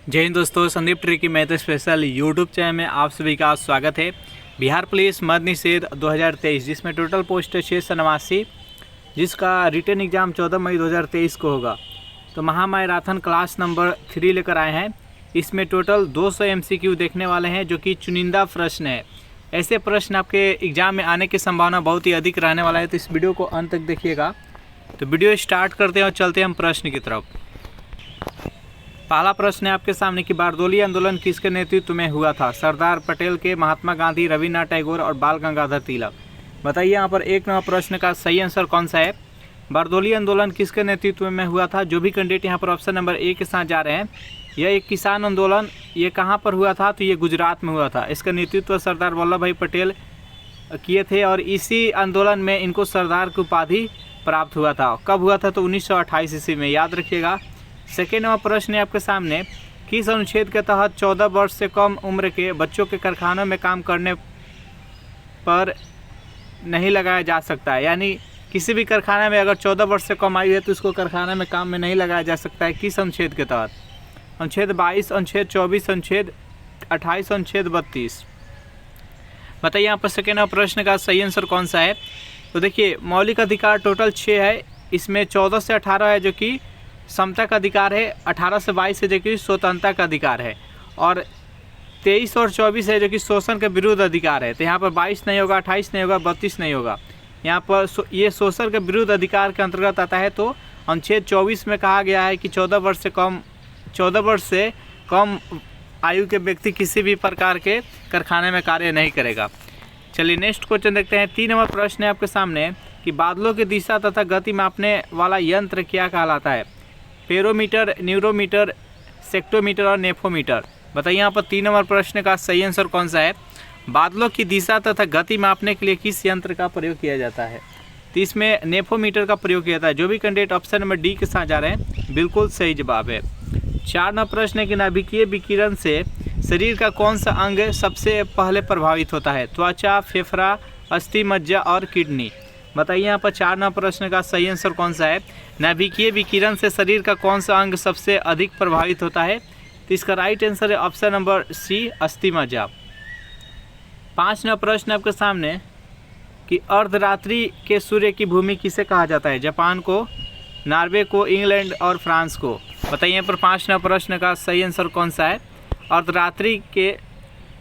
जय हिंद दोस्तों, Sandeep tricky math special YouTube channel में आप सभी का स्वागत है। बिहार पुलिस मद निषेध 2023 जिसमें टोटल पोस्ट है 689, जिसका रिटन एग्ज़ाम 14 मई 2023 को होगा। तो महामैराथन क्लास नंबर 3 लेकर आए हैं। इसमें टोटल 200 MCQ देखने वाले हैं, जो कि चुनिंदा प्रश्न है। ऐसे प्रश्न आपके एग्ज़ाम में आने की संभावना बहुत ही अधिक रहने वाला है, तो इस वीडियो को अंत तक देखिएगा। तो वीडियो स्टार्ट करते हैं और चलते हैं हम प्रश्न की तरफ। पहला प्रश्न है आपके सामने कि बारदोली आंदोलन किसके नेतृत्व में हुआ था? सरदार पटेल के, महात्मा गांधी, रविन्द्रनाथ टैगोर और बाल गंगाधर तिलक। बताइए यहाँ पर एक नंबर प्रश्न का सही आंसर कौन सा है? बारदोली आंदोलन किसके नेतृत्व में हुआ था? जो भी कैंडिडेट यहाँ पर ऑप्शन नंबर ए के साथ जा रहे हैं, यह एक किसान आंदोलन, ये कहाँ पर हुआ था? तो ये गुजरात में हुआ था। इसका नेतृत्व सरदार वल्लभ भाई पटेल किए थे और इसी आंदोलन में इनको सरदार की उपाधि प्राप्त हुआ था। कब हुआ था? तो 1928 ईस्वी में, याद रखिएगा। सेकेंड नंबर प्रश्न है आपके सामने, किस अनुच्छेद के तहत 14 वर्ष से कम उम्र के बच्चों के कारखानों में काम करने पर नहीं लगाया जा सकता है? यानी किसी भी कारखाने में अगर 14 वर्ष से कम आयु है तो उसको कारखाने में काम में नहीं लगाया जा सकता है। किस अनुच्छेद के तहत? अनुच्छेद 22, अनुच्छेद 24, अनुच्छेद 28, अनुच्छेद 32। बताइए यहाँ पर सेकेंड नंबर प्रश्न का सही आंसर कौन सा है? तो देखिए, मौलिक अधिकार टोटल 6 है। इसमें 14 से 18 है जो कि समता का अधिकार है, 18 से 22 है जो कि स्वतंत्रता का अधिकार है, और 23 और 24 है जो कि शोषण के विरुद्ध अधिकार है। तो यहाँ पर 22 नहीं होगा, 28 नहीं होगा, 32 नहीं होगा। यहाँ पर ये शोषण के विरुद्ध अधिकार के अंतर्गत आता है। तो अनुच्छेद 24 में कहा गया है कि 14 वर्ष से कम आयु के व्यक्ति किसी भी प्रकार के कारखाने में कार्य नहीं करेगा। चलिए नेक्स्ट क्वेश्चन देखते हैं। 3 नंबर प्रश्न है आपके सामने कि बादलों की दिशा तथा गति मापने वाला यंत्र क्या कहलाता है? पेरोमीटर, न्यूरोमीटर, सेक्टोमीटर और नेफोमीटर। बताइए यहाँ पर 3 नंबर प्रश्न का सही आंसर कौन सा है? बादलों की दिशा तथा गति मापने के लिए किस यंत्र का प्रयोग किया जाता है? तो इसमें नेफोमीटर का प्रयोग किया जाता है। जो भी कैंडिडेट ऑप्शन नंबर डी के साथ जा रहे हैं, बिल्कुल सही जवाब है। 4 नंबर प्रश्न है कि नाभिकीय विकिरण से शरीर का कौन सा अंग सबसे पहले प्रभावित होता है? त्वचा, फेफड़ा, अस्थि मज्जा और किडनी। बताइए यहाँ पर 4 नंबर प्रश्न का सही आंसर कौन सा है? नाभिकीय विकिरण से शरीर का कौन सा अंग सबसे अधिक प्रभावित होता है? तो इसका राइट आंसर है ऑप्शन नंबर सी, अस्थि मज्जा। 5 नंबर प्रश्न आपके सामने कि अर्धरात्रि के सूर्य की भूमि किसे कहा जाता है? जापान को, नॉर्वे को, इंग्लैंड और फ्रांस को। बताइए यहाँ पर 5 नंबर प्रश्न का सही आंसर कौन सा है? अर्धरात्रि के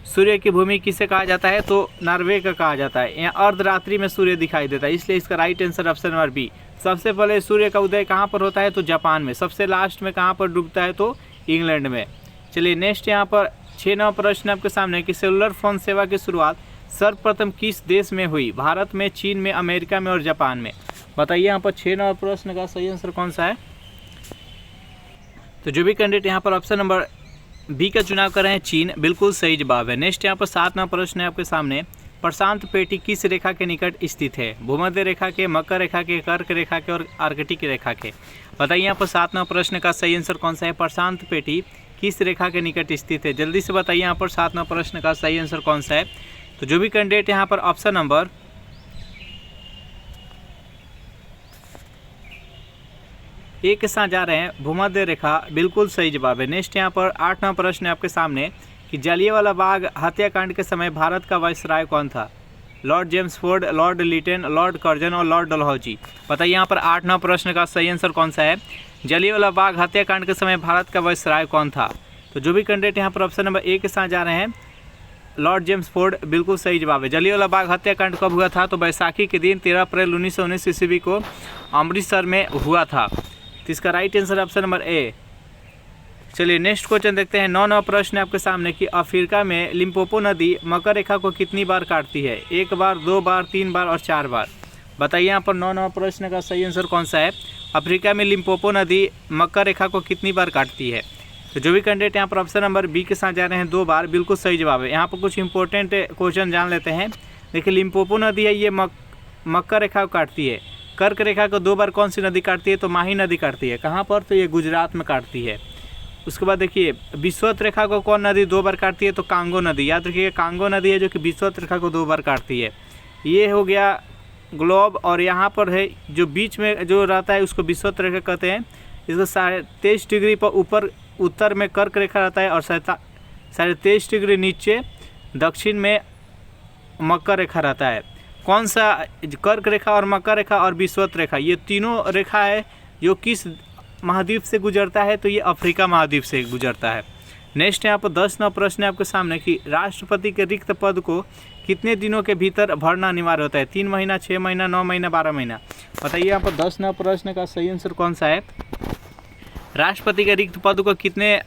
सूर्य की भूमि किसे कहा जाता है? तो नॉर्वे का कहा जाता है। यहाँ अर्धरात्रि में सूर्य दिखाई देता है, इसलिए इसका right answer option number B. सबसे पहले सूर्य का उदय कहाँ पर होता है? तो जापान में। सबसे लास्ट में कहाँ पर डूबता है? तो इंग्लैंड में। चलिए नेक्स्ट यहाँ पर 6 नंबर प्रश्न आपके सामने कि सेलुलर फोन सेवा की शुरुआत सर्वप्रथम किस देश में हुई? भारत में, चीन में, अमेरिका में और जापान में। बताइए यहाँ पर 6 नंबर प्रश्न का सही आंसर कौन सा है? तो जो भी कैंडिडेट यहाँ पर ऑप्शन नंबर बी का चुनाव कर रहे हैं, चीन, बिल्कुल सही जवाब है। नेक्स्ट यहाँ पर 7 नंबर प्रश्न है आपके सामने, प्रशांत पेटी किस रेखा के निकट स्थित है? भूमध्य रेखा के, मकर रेखा के, कर्क रेखा के और आर्कटिक रेखा के। बताइए यहाँ पर 7 नंबर प्रश्न का सही आंसर कौन सा है? प्रशांत पेटी किस रेखा के निकट स्थित है? जल्दी से बताइए यहाँ पर 7 नंबर प्रश्न का सही आंसर कौन सा है? तो जो भी कैंडिडेट यहाँ पर ऑप्शन नंबर ए के साथ जा रहे हैं, भूमध्य रेखा, बिल्कुल सही जवाब है। नेक्स्ट यहाँ पर 8 नंबर प्रश्न है आपके सामने कि जलियांवाला बाग हत्याकांड के समय भारत का वायसराय कौन था? Lord James Ford, Lord Lytton, Lord Curzon और लॉर्ड डलहौजी। बताइए यहाँ पर 8 नंबर प्रश्न का सही आंसर कौन सा है? जलियांवाला बाग हत्याकांड के समय भारत का वायसराय कौन था? तो जो भी कैंडिडेट यहाँ पर ऑप्शन नंबर ए के साथ जा रहे हैं, लॉर्ड जेम्स फोर्ड, बिल्कुल सही जवाब है। जलियांवाला बाग हत्याकांड कब हुआ था? तो बैसाखी के दिन 13 अप्रैल 1919 ईस्वी को अमृतसर में हुआ था। तो इसका right answer option number A. चलिए नेक्स्ट क्वेश्चन देखते हैं। 9 नंबर प्रश्न है आपके सामने कि अफ्रीका में लिम्पोपो नदी मकर रेखा को कितनी बार काटती है? 1 बार, 2 बार, 3 बार और 4 बार। बताइए यहाँ पर 9 नंबर प्रश्न का सही आंसर कौन सा है? अफ्रीका में लिम्पोपो नदी मकर रेखा को कितनी बार काटती है? तो जो भी कैंडिडेट यहाँ पर ऑप्शन नंबर बी के साथ जा रहे हैं, 2 बार, बिल्कुल सही जवाब है। यहाँ पर कुछ इंपॉर्टेंट क्वेश्चन जान लेते हैं। देखिए, लिम्पोपो नदी है, ये मकर रेखा को काटती है। कर्क रेखा को 2 बार कौन सी नदी काटती है? तो माही नदी काटती है। कहाँ पर? तो ये गुजरात में काटती है। उसके बाद देखिए, विषुवत रेखा को कौन नदी 2 बार काटती है? तो कांगो नदी। याद रखिए, कांगो नदी है जो कि विषुवत रेखा को 2 बार काटती है। ये हो गया ग्लोब, और यहाँ पर है जो बीच में जो रहता है उसको विषुवत रेखा कहते हैं। इसको 23.5 डिग्री पर ऊपर उत्तर में कर्क रेखा रहता है और 23.5 डिग्री नीचे दक्षिण में मकर रेखा रहता है। कौन सा कर्क रेखा और मकर रेखा और विषुवत रेखा, ये तीनों रेखा है जो किस महाद्वीप से गुजरता है, तो ये अफ्रीका महाद्वीप से गुजरता है। नेक्स्ट यहाँ पर 10 नंबर प्रश्न है आपके सामने कि राष्ट्रपति के रिक्त पद को कितने दिनों के भीतर भरना अनिवार्य होता है, 3 महीना, 6 महीना, 9 महीना, 12 महीना। बताइए यहाँ पर 10 नंबर प्रश्न का सही आंसर कौन सा है। राष्ट्रपति के रिक्त पद को कितने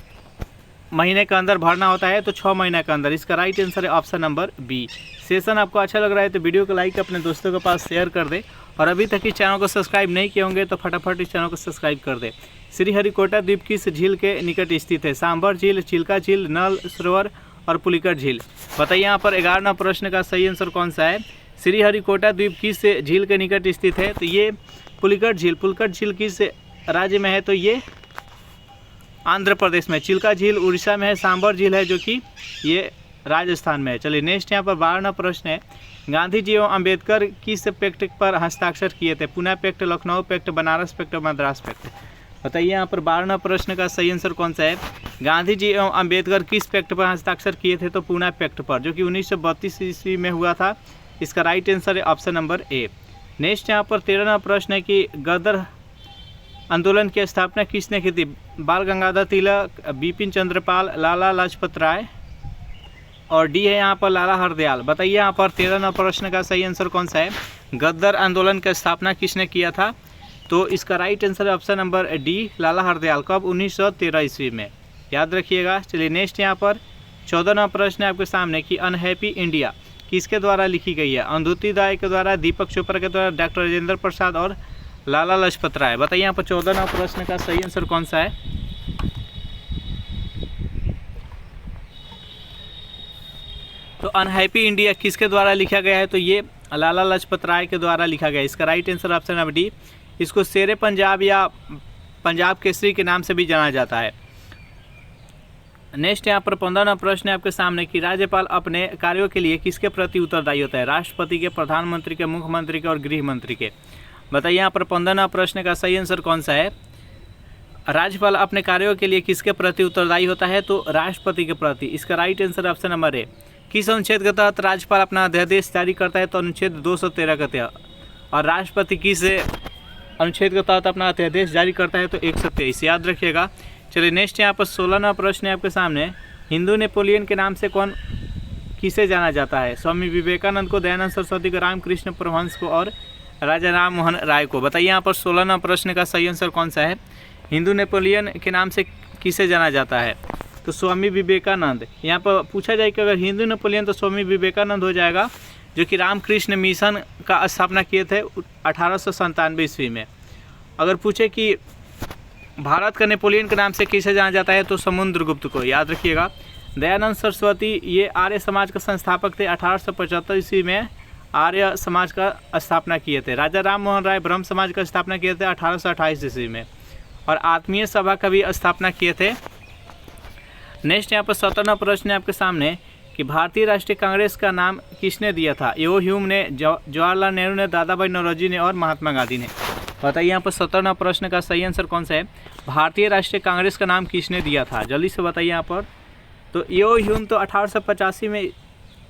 महीने के अंदर भरना होता है, तो 6 महीने के अंदर। इसका राइट आंसर है ऑप्शन नंबर बी। सेशन आपको अच्छा लग रहा है तो वीडियो को लाइक अपने दोस्तों के पास शेयर कर दे, और अभी तक इस चैनल को सब्सक्राइब नहीं किए होंगे तो फटाफट इस चैनल को सब्सक्राइब कर दे। श्रीहरिकोटा द्वीप किस झील के निकट स्थित है, सांभर झील, चिल्का झील, नल सरोवर और पुलिकट झील। बताइए यहाँ पर 11वां प्रश्न का सही आंसर कौन सा है। श्रीहरिकोटा द्वीप किस झील के निकट स्थित है, तो ये पुलिकट झील। पुलिकट झील किस राज्य में है, तो ये आंध्र प्रदेश में। चिल्का झील उड़ीसा में है। सांभर झील है जो कि ये राजस्थान में है। चलिए नेक्स्ट यहाँ पर 12वां प्रश्न है, गांधी जी एवं अम्बेडकर किस पैक्ट पर हस्ताक्षर किए थे, Pune pact, Lucknow pact, Banaras pact, Madras pact. बताइए यहाँ पर 12वां प्रश्न का सही आंसर कौन सा है। गांधी जी एवं अम्बेडकर किस पैक्ट पर हस्ताक्षर किए थे, तो पुणे पैक्ट पर, जो कि 1932 ईस्वी में हुआ था। इसका राइट आंसर है ऑप्शन नंबर ए। नेक्स्ट यहाँ पर 13वां प्रश्न है कि गदर आंदोलन की स्थापना किसने की थी, बाल गंगाधर तिलक, बिपिन चंद्रपाल, लाला लाजपत राय, और डी है यहाँ पर लाला हरदयाल। बताइए यहाँ पर 13वां प्रश्न का सही आंसर कौन सा है। गदर आंदोलन की स्थापना किसने किया था, तो इसका राइट आंसर है ऑप्शन नंबर डी, लाला हरदयाल। कब, 1913 ईस्वी में, याद रखिएगा। चलिए नेक्स्ट यहाँ पर 14वां प्रश्न है आपके सामने कि अनहैप्पी इंडिया किसके द्वारा लिखी गई है, अरुंधति राय के द्वारा, दीपक चोपड़ा के द्वारा, डॉक्टर राजेंद्र प्रसाद और लाला लाजपत राय। बताइए यहाँ पर 14वां प्रश्न का सही आंसर कौन सा है। तो अनहैप्पी इंडिया किसके द्वारा लिखा गया है, तो ये लाला लाजपत राय के द्वारा लिखा गया है। इसका right answer option number D. इसको शेरे पंजाब या पंजाब केसरी के नाम से भी जाना जाता है। नेक्स्ट यहाँ पर 15वां प्रश्न है आपके सामने कि राज्यपाल अपने कार्यों के लिए किसके प्रति उत्तरदायी होता है, राष्ट्रपति के, प्रधानमंत्री के, मुख्यमंत्री के और गृह मंत्री के। बताइए यहाँ पर 15वां प्रश्न का सही आंसर कौन सा है। राज्यपाल अपने कार्यों के लिए किसके प्रति उत्तरदायी होता है, तो राष्ट्रपति के प्रति। इसका right answer option number A. किस अनुच्छेद के तहत राज्यपाल अपना अध्यादेश जारी करता है, तो अनुच्छेद 213 के तहत। और राष्ट्रपति किस अनुच्छेद के तहत अपना अध्यादेश जारी करता है, तो 123, याद रखिएगा। चलिए नेक्स्ट यहाँ पर 16वां प्रश्न है आपके सामने, हिंदू नेपोलियन के नाम से कौन किसे जाना जाता है, स्वामी विवेकानंद को, दयानंद सरस्वती को, रामकृष्ण परमहंस को और राजा राम मोहन राय को। बताइए यहाँ पर 16वां प्रश्न का सही आंसर कौन सा है। हिंदू नेपोलियन के नाम से किसे जाना जाता है, तो स्वामी विवेकानंद। यहाँ पर पूछा जाए कि अगर हिंदू नेपोलियन तो स्वामी विवेकानंद हो जाएगा, जो कि रामकृष्ण मिशन का स्थापना किए थे 1897 ईस्वी में। अगर पूछे कि भारत का नेपोलियन के नाम से किसे जाना जाता है, तो समुद्रगुप्त को, याद रखिएगा। दयानंद सरस्वती ये आर्य समाज का संस्थापक थे, 1875 ईस्वी में आर्य समाज का स्थापना किए थे। राजा राम मोहन राय ब्रह्म समाज का स्थापना किए थे 1828 ईस्वी में, और आत्मीय सभा का भी स्थापना किए थे। नेक्स्ट यहाँ पर 17वां प्रश्न है आपके सामने कि भारतीय राष्ट्रीय कांग्रेस का नाम किसने दिया था, एओ ह्यूम ने, जवाहरलाल नेहरू ने, दादा भाई नौरोजी ने और महात्मा गांधी ने। बताइए यहाँ पर 17वां प्रश्न का सही आंसर कौन सा है। भारतीय राष्ट्रीय कांग्रेस का नाम किसने दिया था, जल्दी से बताइए यहाँ पर। तो एओ ह्यूम तो 1885 में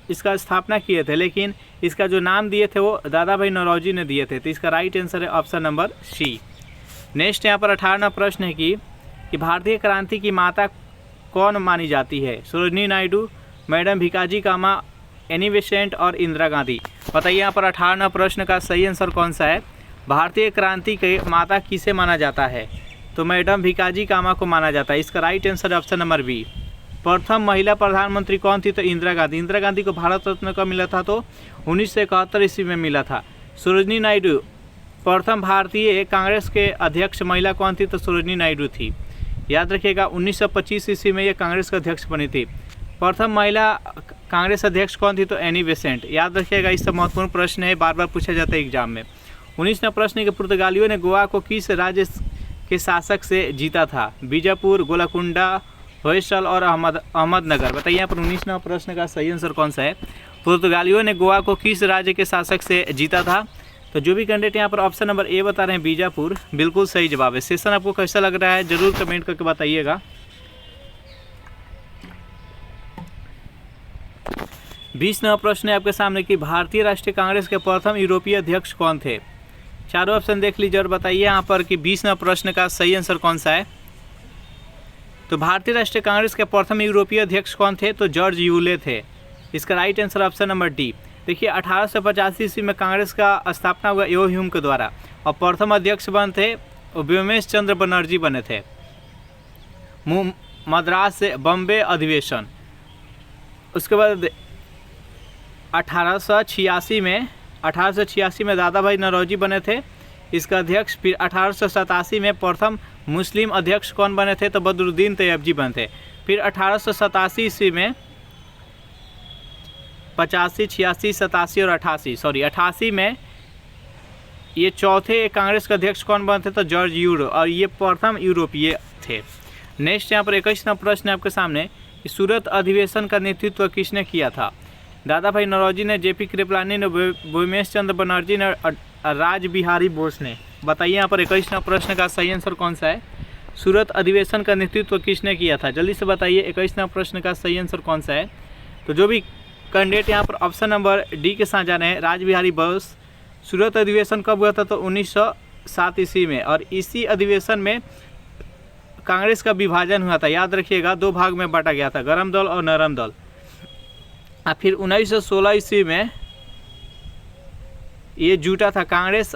इसका स्थापना किए थे, लेकिन इसका जो नाम दिए थे वो दादा भाई नौरोजी ने दिए थे। तो इसका राइट आंसर है ऑप्शन नंबर सी। नेक्स्ट यहाँ पर 18वां प्रश्न है कि भारतीय क्रांति की माता कौन मानी जाती है, सरोजिनी नायडू, मैडम भिकाजी कामा, एनी बेसेंट और इंदिरा गांधी। बताइए यहाँ पर 18वां प्रश्न का सही आंसर कौन सा है। भारतीय क्रांति के माता किसे माना जाता है, तो मैडम भिकाजी कामा को माना जाता है। इसका right answer option number B. प्रथम महिला प्रधानमंत्री कौन थी, तो इंदिरा गांधी। इंदिरा गांधी को भारत रत्न कब मिला था, तो 1971 ईस्वी में मिला था। सरोजिनी नायडू प्रथम भारतीय कांग्रेस के अध्यक्ष महिला कौन थी, तो सरोजिनी नायडू थी, याद रखिएगा। 1925 ईस्वी में ये कांग्रेस का अध्यक्ष बनी थी। प्रथम महिला कांग्रेस अध्यक्ष कौन थी, तो एनी बेसेंट, याद रखिएगा। इससे महत्वपूर्ण प्रश्न है, बार बार पूछा जाता है एग्जाम में। 19वां प्रश्न है कि पुर्तगालियों ने गोवा को किस राज्य के शासक से जीता था, बीजापुर, गोलकुंडा, होयसल और अहमदनगर। बताइए यहाँ पर 19वां प्रश्न का सही आंसर कौन सा है। पुर्तगालियों ने गोवा को किस राज्य के शासक से जीता था, तो जो भी कैंडिडेट यहाँ पर ऑप्शन नंबर ए बता रहे हैं बीजापुर, बिल्कुल सही जवाब है। सेशन आपको कैसा लग रहा है जरूर कमेंट करके बताइएगा। 20वां प्रश्न है आपके सामने कि भारतीय राष्ट्रीय कांग्रेस के प्रथम यूरोपीय अध्यक्ष कौन थे। चारों ऑप्शन देख लीजिए और बताइए यहाँ पर कि 20वां प्रश्न का सही आंसर कौन सा है। तो भारतीय राष्ट्रीय कांग्रेस के प्रथम यूरोपीय अध्यक्ष कौन थे, तो जॉर्ज यूले थे। इसका right answer option number D. देखिए 1885 ईस्वी में कांग्रेस का स्थापना हुआ यो ह्यूम के द्वारा और प्रथम अध्यक्ष बने थे व्योमेश चंद्र बनर्जी बने थे। मद्रास से बॉम्बे अधिवेशन। उसके बाद 1886 में दादा भाई नौरोजी बने थे इसका अध्यक्ष। फिर 1887 में प्रथम मुस्लिम अध्यक्ष कौन बने थे, तो बदरुद्दीन तैयबजी बने थे। फिर 1887 ईस्वी में 85, 86, 87 और 88 में ये चौथे कांग्रेस के अध्यक्ष कौन बने थे, तो जॉर्ज यूरो, और ये प्रथम यूरोपीय थे। नेक्स्ट यहाँ पर 21वां प्रश्न है आपके सामने कि सूरत अधिवेशन का नेतृत्व किसने किया था। दादा भाई नौरोजी ने, जेपी कृपलानी ने, व्योमेश चंद्र बनर्जी ने, राज बिहारी बोस ने। बताइए यहाँ पर 21वां प्रश्न का सही आंसर कौन सा है। सूरत अधिवेशन का नेतृत्व किसने किया था, जल्दी से बताइए 21वां प्रश्न का सही आंसर कौन सा है। तो जो भी कैंडिडेट यहाँ पर ऑप्शन नंबर डी के साथ जा रहे हैं, राज बिहारी बोस। सूरत अधिवेशन कब हुआ था, तो 1907 ईस्वी में, और इसी अधिवेशन में कांग्रेस का विभाजन हुआ था। याद रखिएगा, दो भाग में बांटा गया था, गरम दल और नरम दल। और फिर 1916 ईस्वी में ये जुटा था, कांग्रेस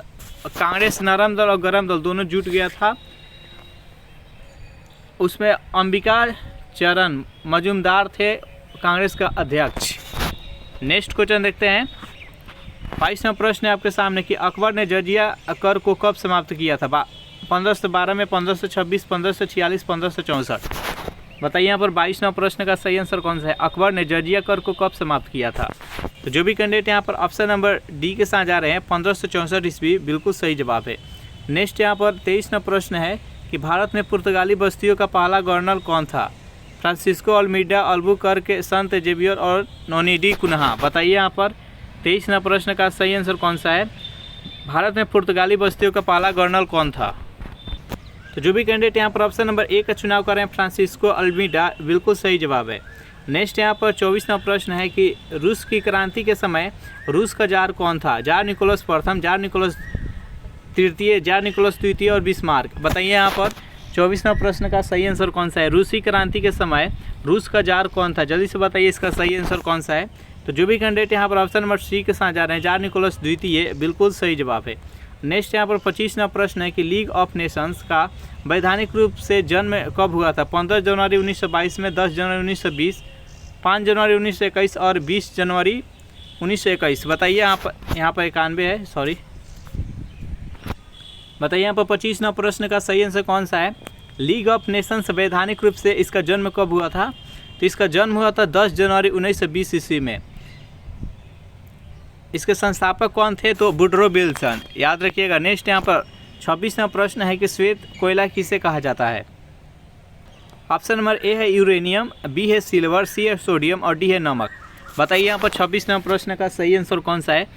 नरम दल और गरम दल दोनों जुट गया था। उसमें अंबिका चरण मजूमदार थे कांग्रेस का अध्यक्ष। नेक्स्ट क्वेश्चन देखते हैं। 22वां प्रश्न है आपके सामने कि अकबर ने जजिया कर को कब समाप्त किया था। 1512 में, 1526, 1546, 1564। बताइए यहाँ पर 22वां प्रश्न का सही आंसर कौन सा है। अकबर ने जजिया कर को कब समाप्त किया था। तो जो भी कैंडिडेट यहाँ पर ऑप्शन नंबर डी के साथ जा रहे हैं, 1564 ईस्वी बिल्कुल सही जवाब है। नेक्स्ट यहाँ पर 23वां प्रश्न है कि भारत में पुर्तगाली बस्तियों का पहला गवर्नर कौन था। फ्रांसिस्को अल्मीडा, अल्बुकर्क, संत जेवियर और नोनिडी कुन्हा। बताइए यहाँ पर 23वां प्रश्न का सही आंसर कौन सा है। भारत में पुर्तगाली बस्तियों का पहला गवर्नर कौन था। तो जो भी कैंडिडेट यहाँ पर ऑप्शन नंबर ए का चुनाव कर रहे हैं, फ्रांसिस्को अल्मीडा, बिल्कुल सही जवाब है। नेक्स्ट यहाँ पर 24वां प्रश्न है कि रूस की क्रांति के समय रूस का जार कौन था। जार निकोलस प्रथम, जार निकोलस तृतीय, जार निकोलस द्वितीय और बिस्मार्क। बताइए यहाँ पर 24वां प्रश्न का सही आंसर कौन सा है। रूसी क्रांति के समय रूस का जार कौन था, जल्दी से बताइए इसका सही आंसर कौन सा है। तो जो भी कैंडिडेट यहाँ पर ऑप्शन नंबर सी के साथ जा रहे हैं, जार निकोलस द्वितीय, बिल्कुल सही जवाब है। नेक्स्ट यहाँ पर 25वां प्रश्न है कि लीग ऑफ नेशंस का वैधानिक रूप से जन्म कब हुआ था। 15 जनवरी 1922 में, 10 जनवरी 1920, 5 जनवरी 1921 और 20 जनवरी 1921। बताइए यहाँ पर 91 है, सॉरी। बताइए यहाँ पर 25वां प्रश्न का सही आंसर कौन सा है। लीग ऑफ नेशंस वैधानिक रूप से इसका जन्म कब हुआ था। तो इसका जन्म हुआ था 10 जनवरी 1920 ईस्वी में। इसके संस्थापक कौन थे, तो वुडरो विल्सन। याद रखिएगा। नेक्स्ट यहाँ पर 26वां प्रश्न है कि श्वेत कोयला किसे कहा जाता है। ऑप्शन नंबर ए है यूरेनियम, बी है सिल्वर, सी है सोडियम और डी है नमक। बताइए यहाँ पर 26वां प्रश्न का सही आंसर कौन सा है।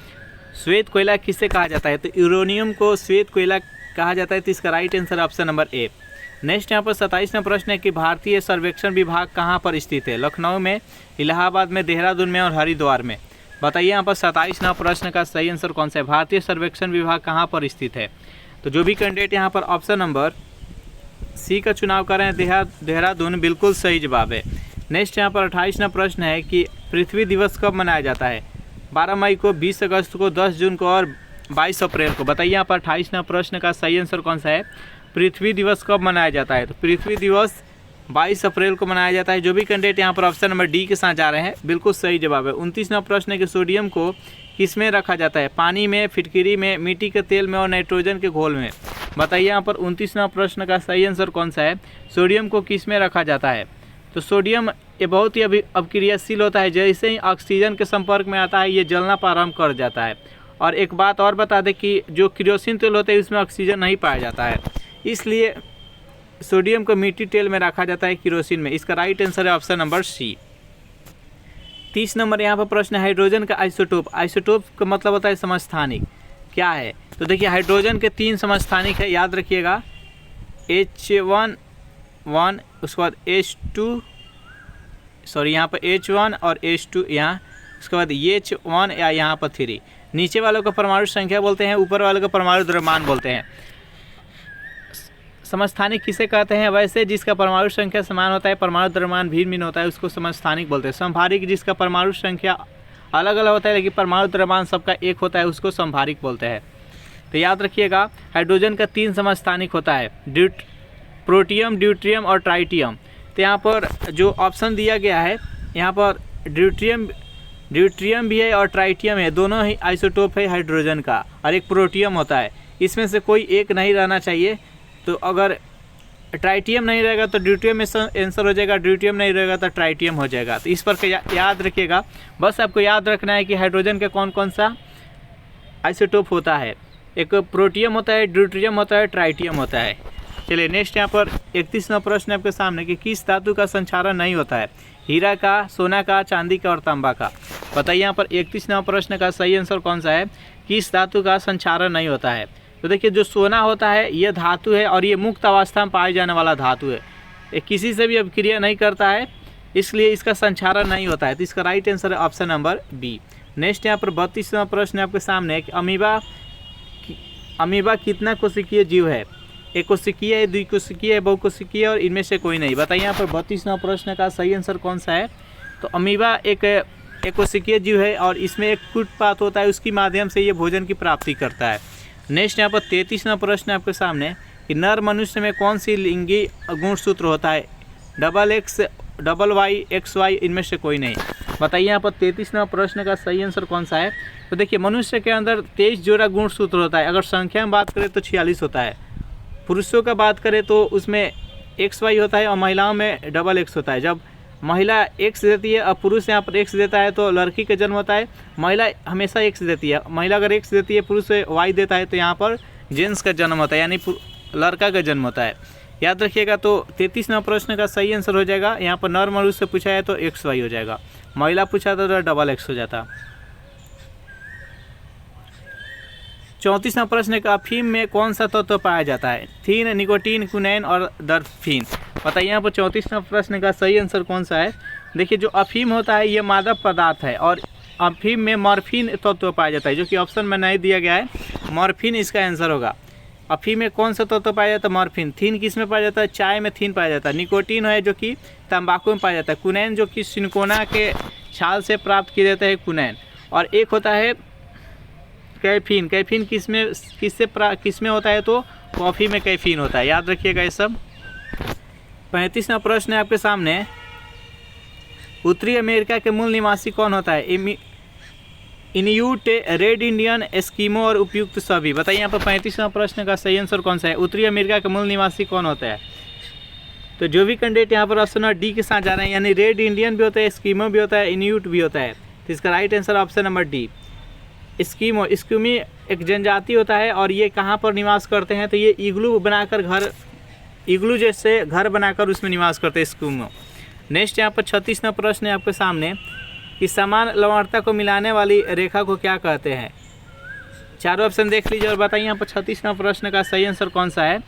श्वेत कोयला किसे कहा जाता है, तो यूरेनियम को श्वेत कोयला कहा जाता है। तो इसका right answer option number A. Next यहाँ पर 27वां प्रश्न है कि भारतीय सर्वेक्षण विभाग कहाँ पर स्थित है। लखनऊ में, इलाहाबाद में, देहरादून में और हरिद्वार में। बताइए यहाँ पर 27वां प्रश्न का सही आंसर कौन सा है। भारतीय सर्वेक्षण विभाग कहाँ पर स्थित है। तो जो भी कैंडिडेट यहाँ पर ऑप्शन नंबर सी का चुनाव कर रहे हैं, देहरादून, बिल्कुल सही जवाब है। नेक्स्ट यहाँ पर 28वां प्रश्न है कि पृथ्वी दिवस कब मनाया जाता है। 12 मई को, 20 अगस्त को, 10 जून को और 22 अप्रैल को। बताइए यहाँ पर 28वां प्रश्न का सही आंसर कौन सा है। पृथ्वी दिवस कब मनाया जाता है। तो पृथ्वी दिवस 22 अप्रैल को मनाया जाता है। जो भी कैंडिडेट यहाँ पर ऑप्शन नंबर डी के साथ जा रहे हैं, बिल्कुल सही जवाब है। 29वां प्रश्न है कि सोडियम को किस में रखा जाता है। पानी में, फिटकिरी में, मिट्टी के तेल में और नाइट्रोजन के घोल में। बताइए यहाँ पर 29वां प्रश्न का सही आंसर कौन सा है। सोडियम को किस में रखा जाता है। तो सोडियम ये बहुत ही अभिक्रियाशील होता है। जैसे ही ऑक्सीजन के संपर्क में आता है ये जलना प्रारंभ कर जाता है। और एक बात और बता दें कि जो केरोसिन तेल होता है उसमें ऑक्सीजन नहीं पाया जाता है, इसलिए सोडियम को मिट्टी तेल में रखा जाता है, केरोसिन में। इसका राइट आंसर है ऑप्शन नंबर सी। 30 नंबर यहाँ पर प्रश्न है हाइड्रोजन का आइसोटोप। आइसोटोप का मतलब होता है समस्थानिक, क्या है। तो देखिए हाइड्रोजन के 3 समस्थानिक है, याद रखिएगा। H1, उसके बाद H2, सॉरी यहाँ पर H1 और H2 यहाँ उसके बाद H1 या यहाँ पर 3। नीचे वालों को परमाणु संख्या बोलते हैं, ऊपर वालों को परमाणु द्रव्यमान बोलते हैं। समस्थानिक किसे कहते हैं? वैसे जिसका परमाणु संख्या समान होता है, परमाणु द्रव्यमान भिन्न भिन्न होता है, उसको समस्थानिक बोलते हैं। समभारिक जिसका परमाणु संख्या अलग अलग होता है लेकिन परमाणु द्रव्यमान सबका एक होता है, उसको समभारिक बोलते हैं। तो याद रखिएगा, हाइड्रोजन का 3 समस्थानिक होता है, प्रोटियम, ड्यूट्रियम और ट्राइटियम। तो यहाँ पर जो ऑप्शन दिया गया है, यहाँ पर ड्यूट्रियम भी है और ट्राइटियम है, दोनों ही आइसोटोप है हाइड्रोजन का, और एक प्रोटियम होता है। इसमें से कोई एक नहीं रहना चाहिए। तो अगर ट्राइटियम नहीं रहेगा तो ड्यूट्रियम में आंसर हो जाएगा, ड्यूट्रियम नहीं रहेगा तो ट्राइटियम हो जाएगा। तो इस पर याद रखिएगा। बस आपको याद रखना है कि हाइड्रोजन का कौन कौन सा आइसोटोप होता है। एक प्रोटियम होता है, ड्यूट्रियम होता है, ट्राइटियम होता है। चलिए नेक्स्ट यहाँ पर 31वां प्रश्न आपके सामने कि किस धातु का संचारण नहीं होता है? हीरा का, सोना का, चांदी का और तांबा का। बताइए यहाँ पर 31वां प्रश्न का सही आंसर कौन सा है? किस धातु का संचारण नहीं होता है? तो देखिए, जो सोना होता है ये धातु है और ये मुक्त अवस्था में पाए जाने वाला धातु है, ये किसी से भी अभिक्रिया नहीं करता है, इसलिए इसका संचारण नहीं होता है। तो इसका राइट आंसर है ऑप्शन नंबर बी। नेक्स्ट यहाँ पर 32वां प्रश्न आपके सामने है कि अमीबा कितना कोशिकीय जीव है? एक कोशिकीय है, द्विकोशिकीय है, बहुकोशिकीय और इनमें से कोई नहीं। बताइए यहाँ पर 32वां प्रश्न का सही आंसर कौन सा है? तो अमीबा एक कोशिकीय जीव है और इसमें एक फुटपाथ होता है, उसकी माध्यम से ये भोजन की प्राप्ति करता है। नेक्स्ट यहाँ पर 33वां प्रश्न आपके सामने कि नर मनुष्य में कौन सी लिंगी गुणसूत्र होता है? XX, YY, XY, इनमें से कोई नहीं। बताइए यहाँ पर 33वां प्रश्न का सही आंसर कौन सा है? तो देखिए, मनुष्य के अंदर 23 जोड़ा गुणसूत्र होता है। अगर संख्या में बात करें तो 46 होता है। पुरुषों का बात करें तो उसमें XY होता है और महिलाओं में XX होता है। जब महिला X देती है और पुरुष यहाँ पर X देता है तो लड़की का जन्म होता है। महिला हमेशा X देती है, महिला अगर X देती है, पुरुष Y देता है तो यहाँ पर जेंट्स का जन्म होता है, यानी लड़का का जन्म होता है। याद रखिएगा। तो 33वां प्रश्न का सही आंसर हो जाएगा। यहाँ पर नर मनुष्य से पूछा है तो XY हो जाएगा, महिला पूछा तो XX हो जाता। 34वां प्रश्न का अफीम में कौन सा तत्व पाया जाता है? थीन, निकोटीन, कुनैन और दर्फीन। बताइए यहाँ पर 34वां प्रश्न का सही आंसर कौन सा है? देखिए, जो अफीम होता है ये मादक पदार्थ है और अफीम में मॉर्फिन तत्व पाया जाता है, जो कि ऑप्शन में नहीं दिया गया है। मॉर्फिन इसका आंसर होगा। अफीम में कौन सा तत्व पाया जाता है? मॉर्फिन। थीन किस में पाया जाता है? चाय में थीन पाया जाता है। निकोटीन है जो कि तंबाकू में पाया जाता है। कुनैन जो कि सिनकोना के छाल से प्राप्त किया जाता है, कुनैन। और एक होता है कैफीन। कैफीन किसमें होता है? तो कॉफ़ी में कैफीन होता है। याद रखिएगा ये सब। 35वां प्रश्न है आपके सामने, उत्तरी अमेरिका के मूल निवासी कौन होता है? इन्यूट, रेड इंडियन, एस्किमो और उपयुक्त सभी। बताइए यहाँ पर 35वां प्रश्न का सही आंसर कौन सा है? उत्तरी अमेरिका के मूल निवासी कौन होता है? तो जो भी कैंडिडेट यहाँ पर ऑप्शन डी के साथ जा रहे हैं, यानी रेड इंडियन भी होता है, एस्किमो भी होता है, इन्यूट भी होता है। तो इसका right answer option number D, Eskimo. एस्किमी एक जनजाति होता है और ये कहाँ पर निवास करते हैं? तो ये इग्लू जैसे घर बनाकर उसमें निवास करते हैं, एस्किमो। नेक्स्ट यहाँ पर 36वां प्रश्न है आपके सामने कि समान लवणता को मिलाने वाली रेखा को क्या कहते हैं? चारों ऑप्शन देख लीजिए और बताइए यहाँ पर 36वां प्रश्न का सही आंसर कौन सा है?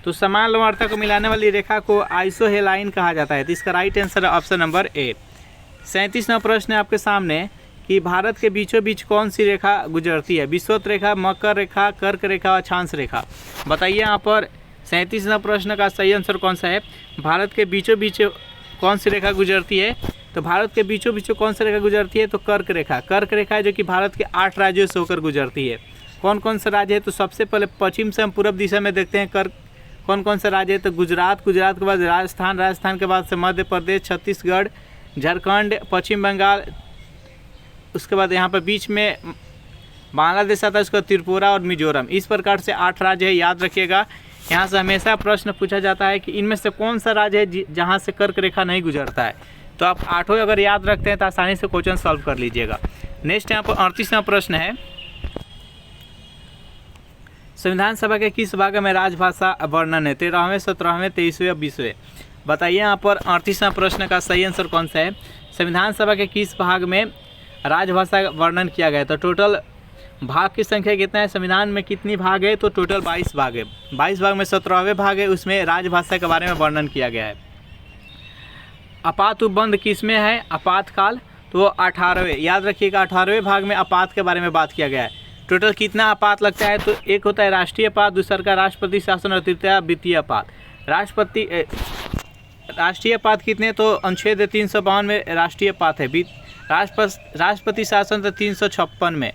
तो समान लवणता को मिलाने वाली रेखा को आइसोहेलाइन कहा जाता है। तो इसका राइट आंसर है ऑप्शन नंबर ए। 37वां प्रश्न है आपके सामने कि भारत के बीचों बीच कौन सी रेखा गुजरती है? विषुवत रेखा, मकर रेखा, कर्क रेखा और अक्षांश रेखा। बताइए यहाँ पर 37वां प्रश्न का सही आंसर कौन सा है? भारत के बीचों बीच कौन सी रेखा गुजरती है? तो भारत के बीचों बीच कौन सी रेखा गुजरती है? तो कर्क रेखा। कर्क रेखा है जो कि भारत के 8 राज्यों से होकर गुजरती है। कौन कौन से राज्य है? तो सबसे पहले पश्चिम से हम पूर्व दिशा में देखते हैं कर्क कौन कौन से राज्य है। तो गुजरात, गुजरात के बाद राजस्थान, राजस्थान के बाद से मध्य प्रदेश, छत्तीसगढ़, झारखंड, पश्चिम बंगाल, उसके बाद यहाँ पर बीच में बांग्लादेश आता है, उसका त्रिपुरा और मिजोरम। इस प्रकार से 8 राज्य है। याद रखिएगा, यहाँ से हमेशा प्रश्न पूछा जाता है कि इनमें से कौन सा राज्य है जहाँ से कर्क रेखा नहीं गुजरता है। तो आप 8 अगर याद रखते हैं तो आसानी से क्वेश्चन सॉल्व कर लीजिएगा। नेक्स्ट यहाँ पर 38वां प्रश्न है, संविधान सभा के किस भाग में राजभाषा वर्णन है? 13वें, 17वें, 23वें और 20वें। बताइए यहाँ पर 38वां प्रश्न का सही आंसर कौन सा है? संविधान सभा के किस भाग में राजभाषा वर्णन किया गया? तो टोटल भाग की संख्या कितना है? संविधान में कितनी भाग है? तो टोटल 22 भाग है। 22 भाग में 17वें भाग है, उसमें राजभाषा के बारे में वर्णन किया गया है। आपात उपबंध किस में है, आपातकाल, तो वो 18वें, याद रखिएगा 18वें भाग में आपात के बारे में बात किया गया है। टोटल कितना आपात लगता है, तो एक होता है राष्ट्रीय आपात, दूसरा का राष्ट्रपति शासन और तृतीय वित्तीय आपात। राष्ट्रीय आपात कितने, तो अनुच्छेद 352 में राष्ट्रीय आपात है। राष्ट्रपति शासन तो 356 में।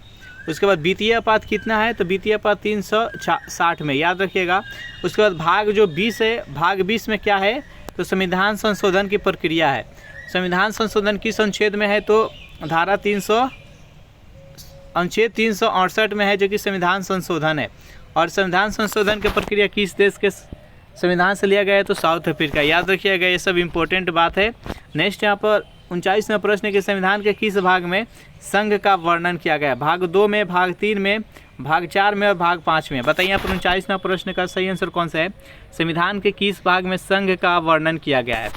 उसके बाद वित्तीय आपात कितना है, तो वित्तीय आपात 360 में, याद रखिएगा। उसके बाद भाग जो 20 है, भाग 20 में क्या है, तो संविधान संशोधन की प्रक्रिया है। संविधान संशोधन किस अनुच्छेद में है, तो धारा अनुच्छेद 368 में है, जो कि संविधान संशोधन है। और संविधान संशोधन की प्रक्रिया किस देश के संविधान से लिया गया है, तो साउथ अफ्रीका, याद रखिएगा। ये सब इंपॉर्टेंट बात है। नेक्स्ट यहाँ पर 39वां प्रश्न के संविधान के किस भाग में संघ का वर्णन किया गया है, भाग 2 में, भाग 3 में, भाग 4 में और भाग 5 में। बताइए यहाँ पर 39वां प्रश्न का सही आंसर कौन सा है, संविधान के किस भाग में संघ का वर्णन किया गया है।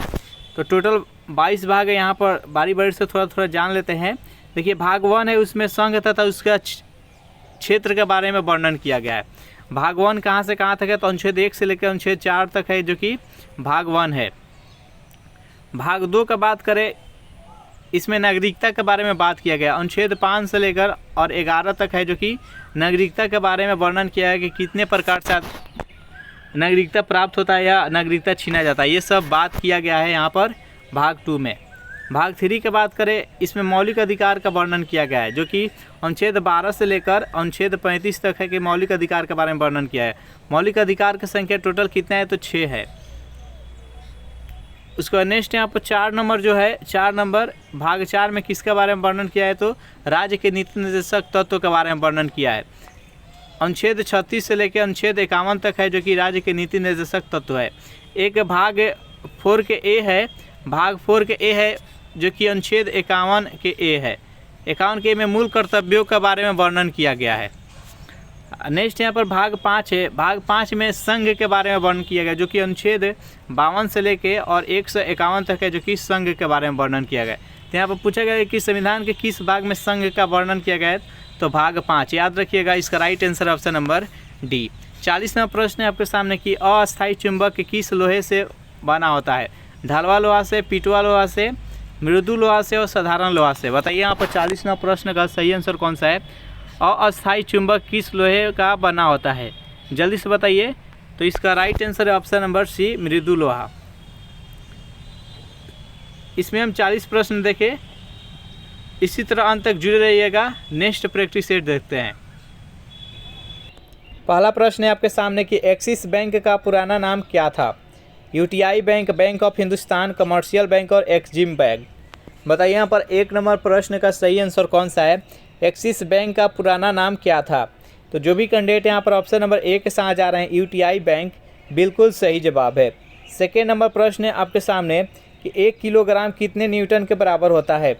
तो टोटल 22 भाग है, यहाँ पर बारी बारी से थोड़ा थोड़ा जान लेते हैं। देखिए भाग 1 है, उसमें संघ तथा उसका क्षेत्र के बारे में वर्णन किया गया है। भाग 1 कहाँ से कहाँ तक है, तो अनुच्छेद 1 से लेकर अनुच्छेद 4 तक है, जो कि भाग 1 है। भाग 2 का बात करें, इसमें नागरिकता के बारे में बात किया गया, अनुच्छेद 5 से लेकर और 11 तक है, जो कि नागरिकता के बारे में वर्णन किया है कि कितने प्रकार से नागरिकता प्राप्त होता है या नागरिकता छीना जाता है, ये सब बात किया गया है यहाँ पर भाग 2 में। भाग 3 की बात करें, इसमें मौलिक अधिकार का वर्णन किया गया है, जो कि अनुच्छेद 12 से लेकर अनुच्छेद 35 तक है कि मौलिक अधिकार के बारे में वर्णन किया है। मौलिक अधिकार की संख्या टोटल कितना है, तो 6 है। उसके बाद नेक्स्ट यहाँ पर 4 नंबर जो है, 4 नंबर भाग 4 में किसके बारे में वर्णन किया है, तो राज्य के नीति निर्देशक तत्व के बारे में वर्णन किया है। अनुच्छेद 36 से लेकर अनुच्छेद 51 तक है, जो कि राज्य के नीति निर्देशक तत्व है। एक भाग 4 के ए है, भाग 4 के ए है, जो कि अनुच्छेद 51 के ए है। 51 के ए में मूल कर्तव्यों के बारे में वर्णन किया गया है। नेक्स्ट यहाँ पर भाग 5 है, भाग 5 में संघ के बारे में वर्णन किया गया, जो कि अनुच्छेद 52 से लेके और 151 तक है, जो कि संघ के बारे में वर्णन किया गया। तो यहाँ पर पूछा गया है कि संविधान के किस भाग में संघ का वर्णन किया गया है, तो भाग 5, याद रखिएगा। इसका right answer option number D. 40वां प्रश्न है आपके सामने कि अस्थायी चुंबक किस लोहे से बना होता है, ढलवा लोहा से, पिटवा लोहा से, मृदु लोहा से और साधारण लोहा से। बताइए यहाँ पर 40वां प्रश्न का सही आंसर कौन सा है, अस्थायी चुंबक किस लोहे का बना होता है, जल्दी से बताइए। तो इसका राइट आंसर है ऑप्शन नंबर सी, मृदु लोहा। इसमें हम 40 प्रश्न देखें, इसी तरह अंत तक जुड़े रहिएगा। नेक्स्ट प्रैक्टिस सेट देखते हैं। पहला प्रश्न है आपके सामने कि एक्सिस बैंक का पुराना नाम क्या था, UTI bank, bank of Hindustan, commercial bank और एक्जिम बैंक। बताइए यहाँ पर 1 नंबर प्रश्न का सही आंसर कौन सा है, एक्सिस बैंक का पुराना नाम क्या था। तो जो भी कैंडिडेट यहाँ पर ऑप्शन नंबर ए के साथ जा रहे हैं, यूटीआई बैंक, बिल्कुल सही जवाब है। सेकेंड नंबर प्रश्न है आपके सामने कि 1 किलोग्राम कितने न्यूटन के बराबर होता है,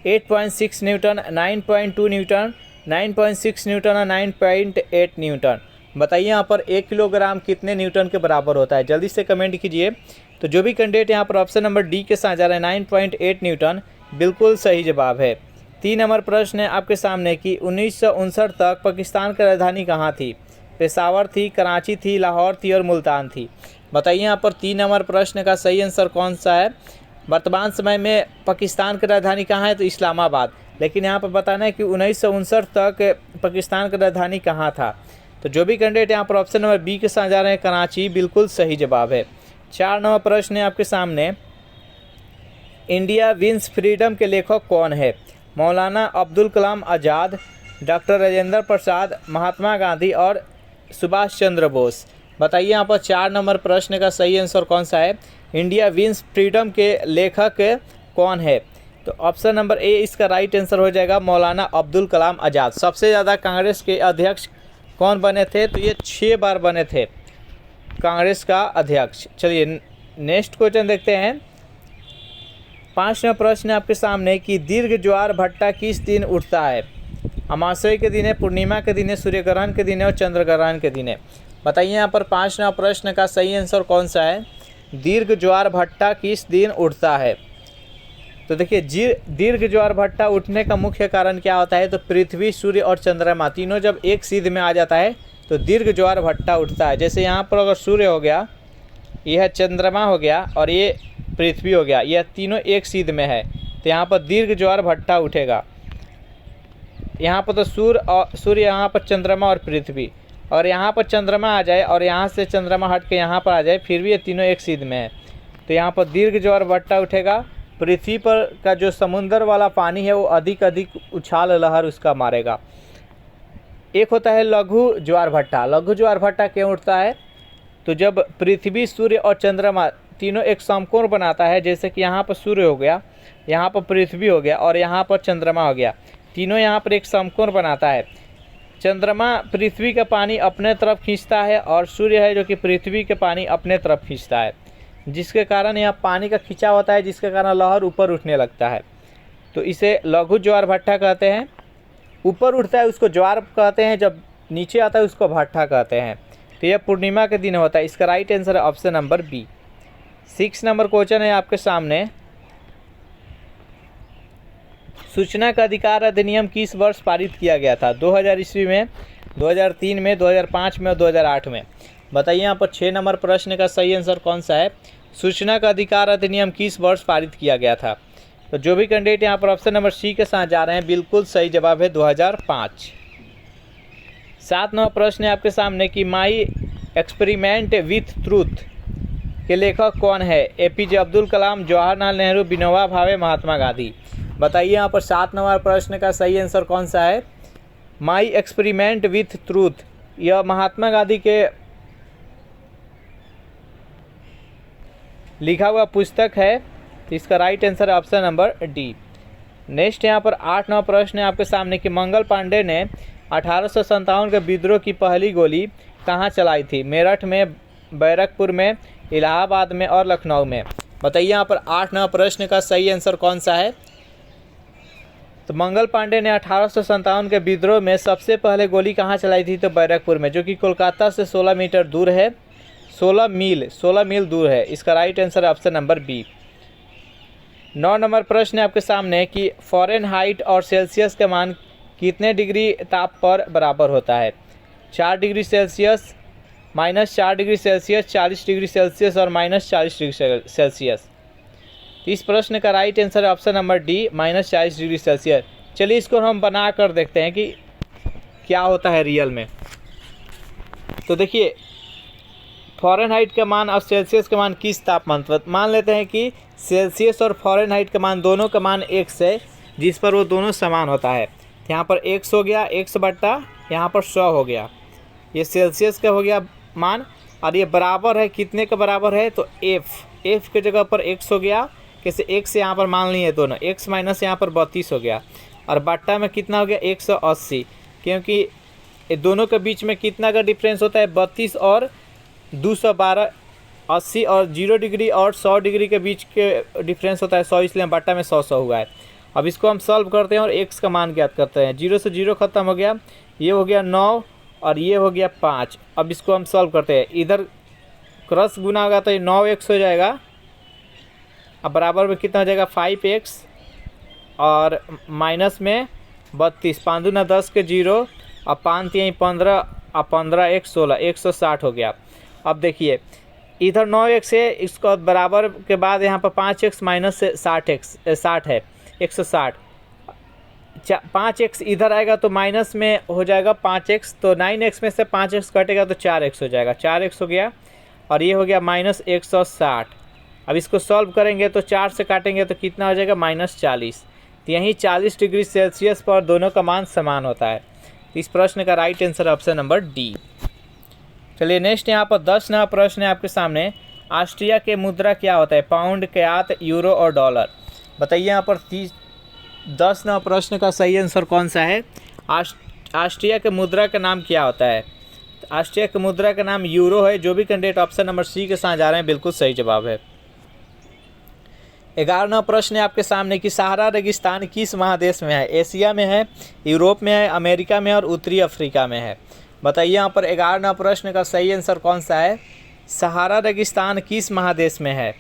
8.6 न्यूटन, 9.2 न्यूटन, 9.6 न्यूटन और 9.8 न्यूटन। बताइए यहाँ पर 1 किलोग्राम कितने न्यूटन के बराबर होता है, जल्दी से कमेंट कीजिए। तो जो भी कैंडिडेट यहाँ पर ऑप्शन नंबर डी के साथ जा रहे हैं, 9.8 न्यूटन, बिल्कुल सही जवाब है। 3 नंबर प्रश्न है आपके सामने कि 1959 तक पाकिस्तान की राजधानी कहाँ थी, पेशावर थी, कराची थी, लाहौर थी और मुल्तान थी। बताइए यहाँ पर 3 नंबर प्रश्न का सही आंसर कौन सा है। वर्तमान समय में पाकिस्तान की राजधानी कहाँ है, तो इस्लामाबाद। लेकिन यहाँ पर बताना है कि 1959 तक पाकिस्तान की राजधानी कहाँ था। तो जो भी कैंडिडेट यहाँ पर ऑप्शन नंबर बी के साथ जा रहे हैं, कराची, बिल्कुल सही जवाब है। 4 नंबर प्रश्न है आपके सामने, इंडिया विंस फ्रीडम के लेखक कौन है, मौलाना अब्दुल कलाम आज़ाद, डॉक्टर राजेंद्र प्रसाद, महात्मा गांधी और सुभाष चंद्र बोस। बताइए यहाँ पर 4 नंबर प्रश्न का सही आंसर कौन सा है, इंडिया विंस फ्रीडम के लेखक कौन है। तो ऑप्शन नंबर ए इसका राइट आंसर हो जाएगा, मौलाना अब्दुल कलाम आज़ाद। सबसे ज़्यादा कांग्रेस के अध्यक्ष कौन बने थे, तो ये 6 बार बने थे कांग्रेस का अध्यक्ष। चलिए नेक्स्ट क्वेश्चन देखते हैं। 5वां प्रश्न आपके सामने कि दीर्घ ज्वार भट्टा किस दिन उठता है, अमावस्या के दिन है, पूर्णिमा के दिन है, सूर्य ग्रहण के दिन है और चंद्र ग्रहण के दिन है। बताइए यहाँ पर 5वां प्रश्न का सही आंसर कौन सा है, दीर्घ ज्वार भट्टा किस दिन उठता है। तो देखिए दीर्घ ज्वार भट्टा उठने का मुख्य कारण क्या होता है, तो पृथ्वी, सूर्य और चंद्रमा तीनों जब एक सीध में आ जाता है तो दीर्घ ज्वार भट्टा उठता है। जैसे यहाँ पर अगर सूर्य हो गया, यह चंद्रमा हो गया और ये पृथ्वी हो गया, यह तीनों एक सीध में है तो यहाँ पर दीर्घ ज्वार भट्टा उठेगा। यहाँ पर तो सूर्य यहाँ पर चंद्रमा और पृथ्वी, और यहाँ पर चंद्रमा आ जाए और यहाँ से चंद्रमा हट के यहाँ पर आ जाए फिर भी ये तीनों एक सीध में है तो यहाँ पर दीर्घ ज्वार भट्टा उठेगा। पृथ्वी पर का जो समुद्र वाला पानी है वो अधिक उछाल लहर उसका मारेगा। एक होता है लघु ज्वार भट्टा। लघु ज्वार भट्टा क्यों उठता है? तो जब पृथ्वी, सूर्य और चंद्रमा तीनों एक समकोण बनाता है, जैसे कि यहाँ पर सूर्य हो गया, यहाँ पर पृथ्वी हो गया और यहाँ पर चंद्रमा हो गया, तीनों यहाँ पर एक समकोण बनाता है। चंद्रमा पृथ्वी का पानी अपने तरफ खींचता है और सूर्य है जो कि पृथ्वी के पानी अपने तरफ खींचता है, जिसके कारण यहाँ पानी का खिंचाव होता है, जिसके कारण लहर ऊपर उठने लगता है। तो इसे लघु ज्वार भट्टा कहते हैं। ऊपर उठता है उसको ज्वार कहते हैं, जब नीचे आता है उसको भट्टा कहते हैं। तो यह पूर्णिमा के दिन होता है। इसका राइट आंसर है ऑप्शन नंबर बी। 6 नंबर क्वेश्चन है आपके सामने। सूचना का अधिकार अधिनियम किस वर्ष पारित किया गया था? 2000 ईस्वी में, 2003 में, 2005 में और 2008 में। बताइए यहाँ पर 6 नंबर प्रश्न का सही आंसर कौन सा है? सूचना का अधिकार अधिनियम किस वर्ष पारित किया गया था? तो जो भी कैंडिडेट यहाँ पर ऑप्शन नंबर सी के साथ जा रहे हैं, बिल्कुल सही जवाब है 2005। 7 नंबर प्रश्न है आपके सामने कि माई एक्सपेरिमेंट विथ ट्रूथ के लेखक कौन है? APJ अब्दुल कलाम, जवाहरलाल नेहरू, विनोबा भावे, महात्मा गांधी। बताइए यहाँ पर 7 नंबर प्रश्न का सही आंसर कौन सा है? माई एक्सपेरिमेंट विथ ट्रूथ, यह महात्मा गांधी के लिखा हुआ पुस्तक है। तो इसका राइट आंसर है ऑप्शन नंबर डी। नेक्स्ट यहाँ पर 8 नंबर प्रश्न है आपके सामने कि मंगल पांडे ने 1857 के विद्रोह की पहली गोली कहाँ चलाई थी? मेरठ में, बैरकपुर में, इलाहाबाद में और लखनऊ में। बताइए यहाँ पर 8 नंबर प्रश्न का सही आंसर कौन सा है? तो मंगल पांडे ने 1857 के विद्रोह में सबसे पहले गोली कहाँ चलाई थी? तो बैरकपुर में, जो कि कोलकाता से 16 मीटर दूर है, 16 मील दूर है। इसका राइट आंसर है ऑप्शन नंबर बी। 9 नंबर प्रश्न है आपके सामने कि फ़ारेनहाइट और सेल्सियस का मान कितने डिग्री ताप पर बराबर होता है? 4 degree Celsius, -4 degree Celsius, 40 degree Celsius और -40 डिग्री सेल्सियस। तो इस प्रश्न का राइट आंसर है option number D, -40 degree Celsius. चलिए इसको हम बना कर देखते हैं कि क्या होता है रियल में। तो देखिए, फ़ारेनहाइट का मान और सेल्सियस का मान किस तापमान पर, मान लेते हैं कि सेल्सियस और फ़ारेनहाइट का मान, दोनों का मान 1 है, जिस पर वो दोनों समान होता है। यहाँ पर 100 हो गया, 100 बट्टा यहाँ पर 100 हो गया। ये सेल्सियस का हो गया मान, और ये बराबर है, कितने का बराबर है? तो एफ के जगह पर 100 हो गया, कैसे 1 से यहाँ पर मान लिए दोनों, x माइनस यहाँ पर 32 हो गया, और बट्टा में कितना हो गया? 180, क्योंकि ये दोनों के बीच में कितना का डिफरेंस होता है? 32 और 212, 80 और 0 डिग्री और 100 डिग्री के बीच के डिफरेंस होता है 100, इसलिए बट्टा में 100 हुआ है। अब इसको हम सॉल्व करते हैं और x का मान ज्ञात करते हैं। 0 से 0 खत्म हो गया, ये हो गया 9 और ये हो गया 5। अब इसको हम सॉल्व करते हैं, इधर क्रॉस गुना होगा तो ये 9x हो जाएगा, अब बराबर में कितना हो जाएगा? 5x और माइनस में 32, 5 दूना 10 के 0 और 5 यहीं 15 और 15 x 16, 160 हो गया। अब देखिए इधर 9x है, इसको बराबर के बाद यहाँ पर 5x माइनस से 60 है, 160। 5x इधर आएगा तो माइनस में हो जाएगा 5x, तो 9x में से 5x कटेगा तो 4x हो जाएगा, 4x हो गया, और ये हो गया -160। अब इसको सॉल्व करेंगे तो 4 से काटेंगे तो कितना हो जाएगा? -40। तो यहीं 40 डिग्री सेल्सियस पर दोनों का मान समान होता है। इस प्रश्न का right answer option number D. चलिए नेक्स्ट यहाँ पर 10 नंबर प्रश्न है आपके सामने। ऑस्ट्रिया के मुद्रा क्या होता है? पाउंड, क्यात, यूरो और डॉलर। बताइए यहाँ पर 10 नंबर प्रश्न का सही आंसर कौन सा है? ऑस्ट्रिया के मुद्रा का नाम क्या होता है? ऑस्ट्रिया के मुद्रा का नाम यूरो है। जो भी कैंडिडेट ऑप्शन नंबर सी के साथ जा रहे हैं, बिल्कुल सही जवाब है। 11वां प्रश्न है आपके सामने कि सहारा रेगिस्तान किस महादेश में है? एशिया में है, यूरोप में है, अमेरिका में और उत्तरी अफ्रीका में है। बताइए यहाँ पर 11वां प्रश्न का सही आंसर कौन सा है? सहारा रेगिस्तान किस महादेश में है?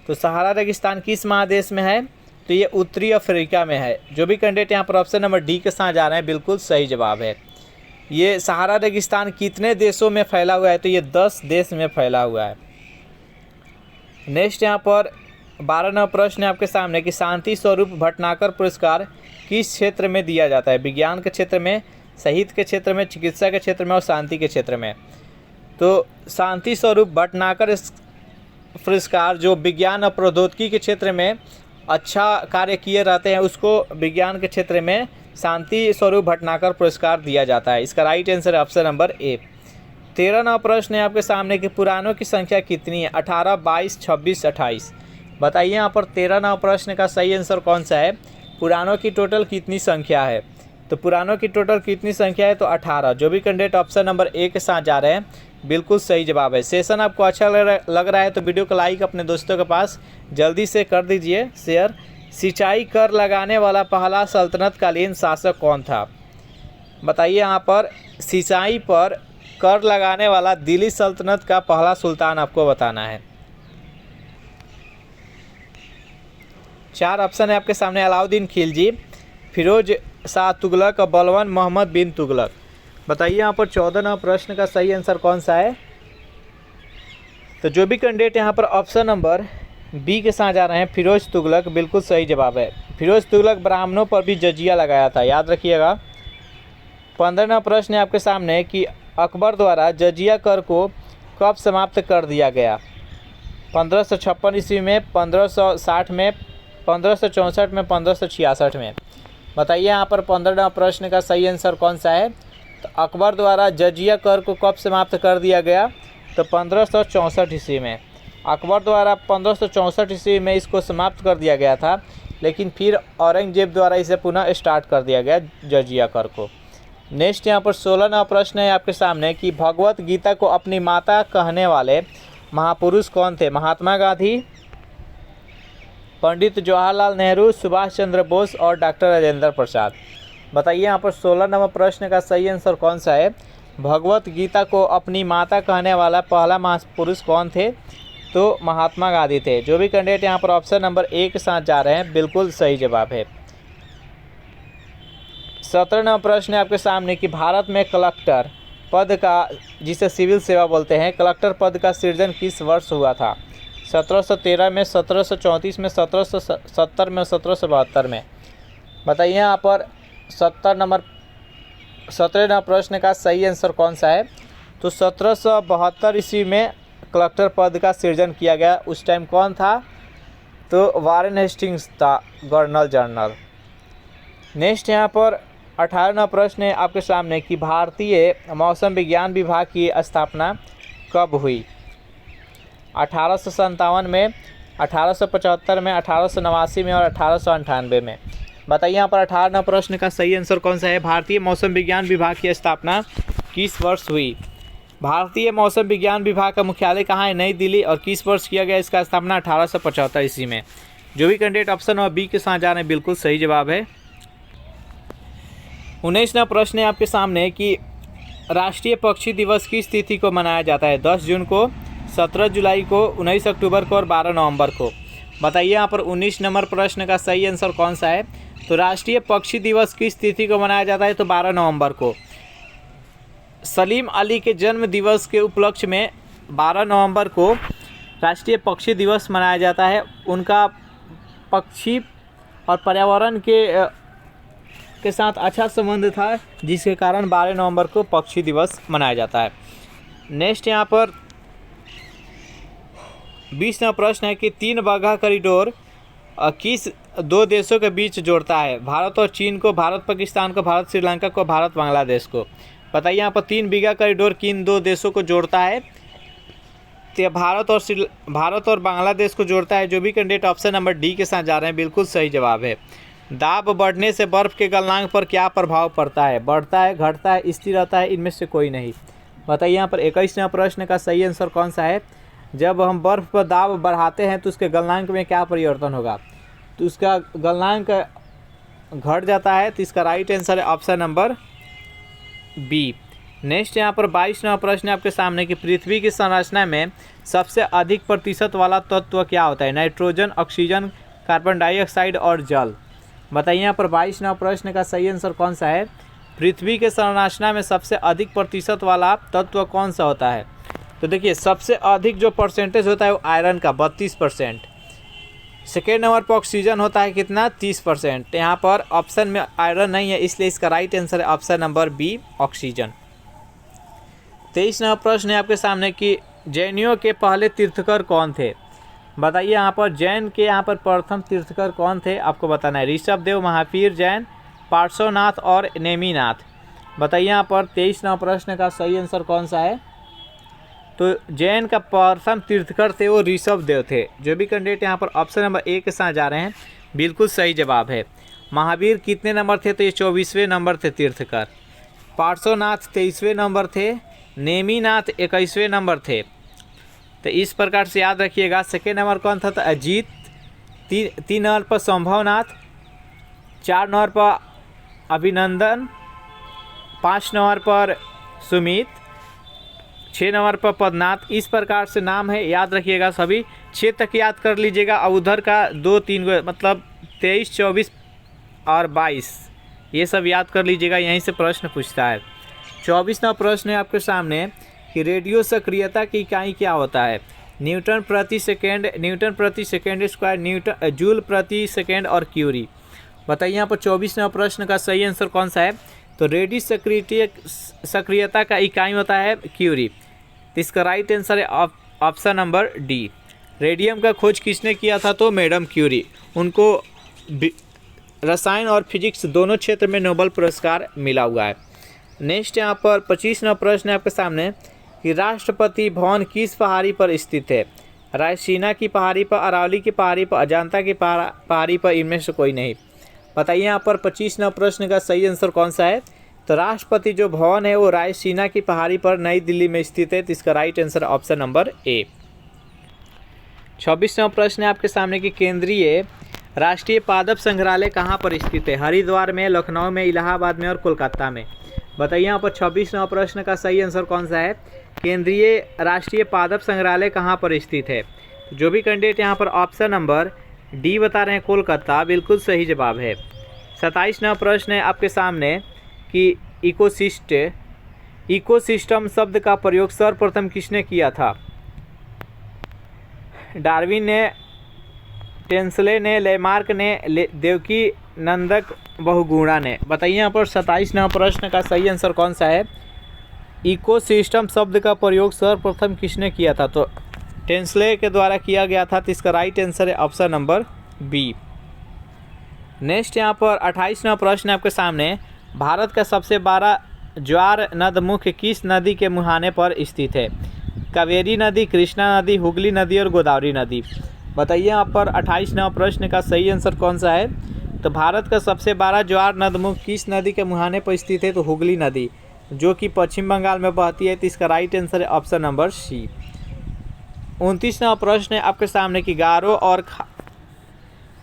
तो सहारा रेगिस्तान किस महादेश में है? तो ये उत्तरी अफ्रीका में है। जो भी कैंडिडेट यहाँ पर ऑप्शन नंबर डी के साथ जा रहे हैं, बिल्कुल सही जवाब है। ये सहारा रेगिस्तान कितने देशों में फैला हुआ है? तो ये 10 देश में फैला हुआ है। नेक्स्ट यहाँ पर 12वां प्रश्न है आपके सामने कि शांति स्वरूप भटनागर पुरस्कार किस क्षेत्र में दिया जाता है? विज्ञान के क्षेत्र में, साहित्य के क्षेत्र में, चिकित्सा के क्षेत्र में और शांति के क्षेत्र में। तो शांति स्वरूप भटनागर पुरस्कार जो विज्ञान और प्रौद्योगिकी के क्षेत्र में अच्छा कार्य किए रहते हैं उसको विज्ञान के क्षेत्र में शांति स्वरूप भटनागर पुरस्कार दिया जाता है। इसका राइट आंसर है ऑप्शन नंबर ए। 13वां प्रश्न है आपके सामने कि पुराणों की संख्या कितनी है? 18, 22, 26, 28। बताइए यहाँ पर 13वां प्रश्न का सही आंसर कौन सा है? पुराणों की टोटल कितनी संख्या है? तो पुराणों की टोटल कितनी संख्या है? तो 18। जो भी कैंडिडेट ऑप्शन नंबर ए के साथ जा रहे हैं बिल्कुल सही जवाब है। सेशन आपको अच्छा लग रहा है तो वीडियो को लाइक अपने दोस्तों के पास जल्दी से कर दीजिए शेयर। सिंचाई कर लगाने वाला पहला सल्तनतकालीन शासक कौन था? बताइए यहाँ पर सिंचाई पर कर लगाने वाला दिल्ली सल्तनत का पहला सुल्तान आपको बताना है। 4 ऑप्शन है आपके सामने। अलाउद्दीन खिलजी, फिरोज शाह तुगलक और बलवान मोहम्मद बिन तुगलक। बताइए यहाँ पर 14वां प्रश्न का सही आंसर कौन सा है? तो जो भी कैंडिडेट यहाँ पर ऑप्शन नंबर बी के साथ जा रहे हैं फिरोज तुगलक, बिल्कुल सही जवाब है। फिरोज तुगलक ब्राह्मणों पर भी जजिया लगाया था, याद रखिएगा। 15वां प्रश्न है आपके सामने कि अकबर द्वारा जजिया कर को कब समाप्त कर दिया गया? 1556 ईस्वी में, 1560 में, 1564 में, 1566 में। बताइए यहाँ पर 15वां प्रश्न का सही आंसर कौन सा है? तो अकबर द्वारा जजिया कर को कब समाप्त कर दिया गया? तो 1564 ईस्वी में। अकबर द्वारा 1564 ईस्वी में इसको समाप्त कर दिया गया था, लेकिन फिर औरंगजेब द्वारा इसे पुनः स्टार्ट कर दिया गया जजिया कर को। नेक्स्ट यहाँ पर 16वां प्रश्न है आपके सामने कि भगवत गीता को अपनी माता कहने वाले महापुरुष कौन थे? महात्मा गांधी, पंडित जवाहरलाल नेहरू, सुभाष चंद्र बोस और डॉक्टर राजेंद्र प्रसाद। बताइए यहाँ पर 16वां प्रश्न का सही आंसर कौन सा है? भगवत गीता को अपनी माता कहने वाला पहला महापुरुष कौन थे? तो महात्मा गांधी थे। जो भी कैंडिडेट यहाँ पर ऑप्शन नंबर ए के साथ जा रहे हैं बिल्कुल सही जवाब है। 17वां प्रश्न है आपके सामने कि भारत में कलेक्टर पद का, जिसे सिविल सेवा बोलते हैं, कलेक्टर पद का सृजन किस वर्ष हुआ था? 1713 में, 1734 में, 1770 में, 1772 में। बताइए यहाँ पर 17वां प्रश्न का सही आंसर कौन सा है? तो 1772 ईस्वी में कलेक्टर पद का सृजन किया गया। उस टाइम कौन था? तो वारेन हेस्टिंग्स था, गवर्नर जनरल। नेक्स्ट यहाँ पर 18वां प्रश्न है आपके सामने कि भारतीय मौसम विज्ञान विभाग की स्थापना कब हुई? 1857 में, 1875 में, 1889 में और 1898 में। बताइए यहाँ पर 18वां प्रश्न का सही आंसर कौन सा है? भारतीय मौसम विज्ञान विभाग की स्थापना किस वर्ष हुई? भारतीय मौसम विज्ञान विभाग का मुख्यालय कहाँ है? नई दिल्ली। और किस वर्ष किया गया इसका स्थापना? 1875 ईस्वी में। जो भी कैंडिडेट ऑप्शन और बी के साथ जा रहे हैं बिल्कुल सही जवाब है। 19वां प्रश्न है आपके सामने कि राष्ट्रीय पक्षी दिवस किस तिथि को मनाया जाता है? 10 जून को, 17 जुलाई को, 19 अक्टूबर को और 12 नवंबर को। बताइए यहाँ पर 19 नंबर प्रश्न का सही आंसर कौन सा है? तो राष्ट्रीय पक्षी दिवस किस तिथि को मनाया जाता है? तो 12 नवंबर को। सलीम अली के जन्म दिवस के उपलक्ष्य में 12 नवंबर को राष्ट्रीय पक्षी दिवस मनाया जाता है। उनका पक्षी और पर्यावरण के साथ अच्छा संबंध था, जिसके कारण 12 नवंबर को पक्षी दिवस मनाया जाता है। नेक्स्ट यहाँ पर 20वां प्रश्न है कि 3 वाघा कॉरिडोर किस 2 देशों के बीच जोड़ता है? भारत और चीन को, भारत पाकिस्तान को, भारत श्रीलंका को, भारत बांग्लादेश को। बताइए यहाँ पर 3 वाघा कॉरिडोर किन 2 देशों को जोड़ता है? तो भारत और बांग्लादेश को जोड़ता है। जो भी कैंडिडेट ऑप्शन नंबर डी के साथ जा रहे हैं बिल्कुल सही जवाब है। दाब बढ़ने से बर्फ़ के गलनांक पर क्या प्रभाव पड़ता है? बढ़ता है, घटता है, स्थिर रहता है, इनमें से कोई नहीं। बताइए यहाँ पर 21वां प्रश्न का सही आंसर कौन सा है? जब हम बर्फ़ पर दाब बढ़ाते हैं तो उसके गलनांक में क्या परिवर्तन होगा? तो उसका गलनांक घट जाता है। तो इसका राइट आंसर है ऑप्शन नंबर बी। नेक्स्ट यहाँ पर 22वां प्रश्न है आपके सामने कि पृथ्वी की संरचना में सबसे अधिक प्रतिशत वाला तत्व क्या होता है? नाइट्रोजन, ऑक्सीजन, कार्बन डाइऑक्साइड और जल। बताइए यहाँ पर 22वां प्रश्न का सही आंसर कौन सा है? पृथ्वी के संरचना में सबसे अधिक प्रतिशत वाला तत्व कौन सा होता है? तो देखिए सबसे अधिक जो परसेंटेज होता है वो आयरन का 32%। सेकेंड नंबर पर ऑक्सीजन होता है कितना 30%। यहाँ पर ऑप्शन में आयरन नहीं है, इसलिए इसका राइट आंसर है ऑप्शन नंबर बी ऑक्सीजन। 23 नंबर प्रश्न है आपके सामने कि जैनियों के पहले तीर्थकर कौन थे। बताइए यहाँ पर जैन के यहाँ पर प्रथम तीर्थकर कौन थे, आपको बताना है। ऋषभदेव, महावीर जैन, पार्श्वनाथ और नेमिनाथ। बताइए यहाँ पर 23 नंबर प्रश्न का सही आंसर कौन सा है। तो जैन का प्रथम तीर्थकर थे वो ऋषभदेव थे। जो भी कैंडिडेट यहाँ पर ऑप्शन नंबर ए के साथ जा रहे हैं बिल्कुल सही जवाब है। महावीर कितने नंबर थे, तो ये 24वें नंबर थे तीर्थकर। पार्श्वनाथ 23वें नंबर थे। नेमिनाथ 21वें नंबर थे। तो इस प्रकार से याद रखिएगा। सेकेंड नंबर कौन था, तो अजीत। 3 नंबर पर संभवनाथ, 4 नंबर पर अभिनंदन, 5 नंबर पर सुमित, 6 नंबर पर पदनाथ। इस प्रकार से नाम है, याद रखिएगा सभी 6 तक याद कर लीजिएगा। और उधर का 2-3 मतलब 23, 24 और 22 ये सब याद कर लीजिएगा, यहीं से प्रश्न पूछता है। 24 नंबर प्रश्न है आपके सामने कि रेडियो सक्रियता की इकाई क्या होता है। न्यूटन प्रति सेकेंड, न्यूटन प्रति सेकेंड स्क्वायर, न्यूटन जूल प्रति सेकेंड और क्यूरी। बताइए यहाँ पर 24 नंबर प्रश्न का सही आंसर कौन सा है। तो रेडियो सक्रियता का इकाई होता है क्यूरी। तो इसका राइट आंसर है ऑप्शन नंबर डी। रेडियम का खोज किसने किया था, तो मैडम क्यूरी। उनको रसायन और फिजिक्स दोनों क्षेत्र में नोबेल पुरस्कार मिला हुआ है। नेक्स्ट यहाँ पर 25 नंबर प्रश्न है आपके सामने कि राष्ट्रपति भवन किस पहाड़ी पर स्थित है। रायसीना की पहाड़ी पर, अरावली की पहाड़ी पर, अजंता की पहाड़ी पर, इनमें से कोई नहीं। बताइए यहाँ पर 25 नंबर प्रश्न का सही आंसर कौन सा है। तो राष्ट्रपति जो भवन है वो रायसीना की पहाड़ी पर नई दिल्ली में स्थित है। तो इसका right answer option number A. 26 number प्रश्न है आपके सामने कि केंद्रीय राष्ट्रीय पादप संग्रहालय कहाँ पर स्थित है। हरिद्वार में, लखनऊ में, इलाहाबाद में और कोलकाता में। बताइए यहाँ पर 26 नंबर प्रश्न का सही आंसर कौन सा है। केंद्रीय राष्ट्रीय पादप संग्रहालय कहाँ पर स्थित है। जो भी कैंडिडेट यहाँ पर ऑप्शन नंबर डी बता रहे हैं कोलकाता, बिल्कुल सही जवाब है। 27 नंबर प्रश्न है आपके सामने कि इकोसिस्टम शब्द का प्रयोग सर्वप्रथम किसने किया था। डार्विन ने, टेंसले ने, लेमार्क ने, देवकी नंदक बहुगुणा ने। बताइए यहाँ पर 27 नंबर प्रश्न का सही आंसर कौन सा है। इकोसिस्टम शब्द का प्रयोग सर्वप्रथम किसने किया था। तो टेंसले के द्वारा किया गया था। तो इसका राइट आंसर है ऑप्शन नंबर बी। नेक्स्ट यहाँ पर 28 नंबर प्रश्न है आपके सामने। भारत का सबसे बड़ा ज्वार नदमुख किस नदी के मुहाने पर स्थित है। कावेरी नदी, कृष्णा नदी, हुगली नदी और गोदावरी नदी। बताइए यहाँ पर 28 नंबर प्रश्न का सही आंसर कौन सा है। तो भारत का सबसे बड़ा ज्वार नदमुख किस नदी के मुहाने पर स्थित है। तो हुगली नदी, जो कि पश्चिम बंगाल में बहती है। तो इसका राइट आंसर है ऑप्शन नंबर सी। 29 नंबर प्रश्न है आपके सामने कि गारो और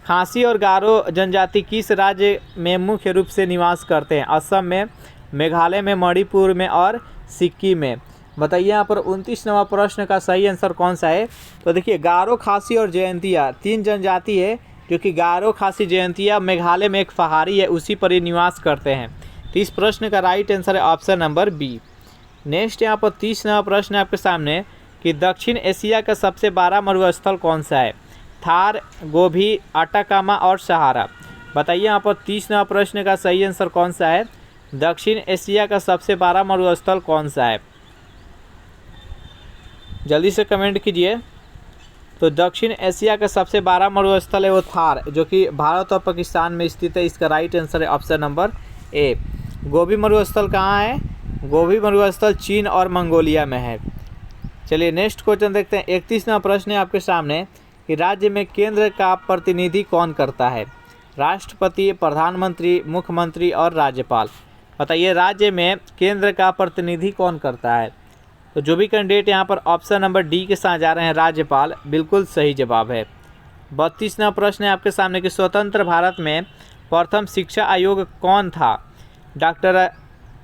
खासी और गारो जनजाति किस राज्य में मुख्य रूप से निवास करते हैं। असम में, मेघालय में, मणिपुर में और सिक्किम में। बताइए यहाँ पर 29 नंबर प्रश्न का सही आंसर कौन सा है। तो देखिए गारो, खासी और जयंतिया 3 जनजाति है, जो कि गारो, खासी, जयंतिया मेघालय में एक पहाड़ी है, उसी पर ये निवास करते हैं। तो इस प्रश्न का राइट आंसर है ऑप्शन नंबर बी। नेक्स्ट यहाँ पर 30 नंबर प्रश्न है आपके सामने कि दक्षिण एशिया का सबसे बड़ा मरुस्थल कौन सा है। थार, गोभी, अटाकामा और सहारा। बताइए यहाँ पर 30 नंबर प्रश्न का सही आंसर कौन सा है। दक्षिण एशिया का सबसे बड़ा मरुस्थल कौन सा है, जल्दी से कमेंट कीजिए। तो दक्षिण एशिया का सबसे बड़ा मरुस्थल है वो थार, जो कि भारत और पाकिस्तान में स्थित है। इसका राइट आंसर है ऑप्शन नंबर ए। गोभी मरुस्थल कहाँ है। गोभी मरुस्थल चीन और मंगोलिया में है। चलिए नेक्स्ट क्वेश्चन देखते हैं। 31 नंबर प्रश्न है आपके सामने कि राज्य में केंद्र का प्रतिनिधि कौन करता है। राष्ट्रपति, प्रधानमंत्री, मुख्यमंत्री और राज्यपाल। बताइए राज्य में केंद्र का प्रतिनिधि कौन करता है। तो जो भी कैंडिडेट यहाँ पर ऑप्शन नंबर डी के साथ जा रहे हैं राज्यपाल, बिल्कुल सही जवाब है। 32 नंबर प्रश्न है आपके सामने कि स्वतंत्र भारत में प्रथम शिक्षा आयोग कौन था। डॉक्टर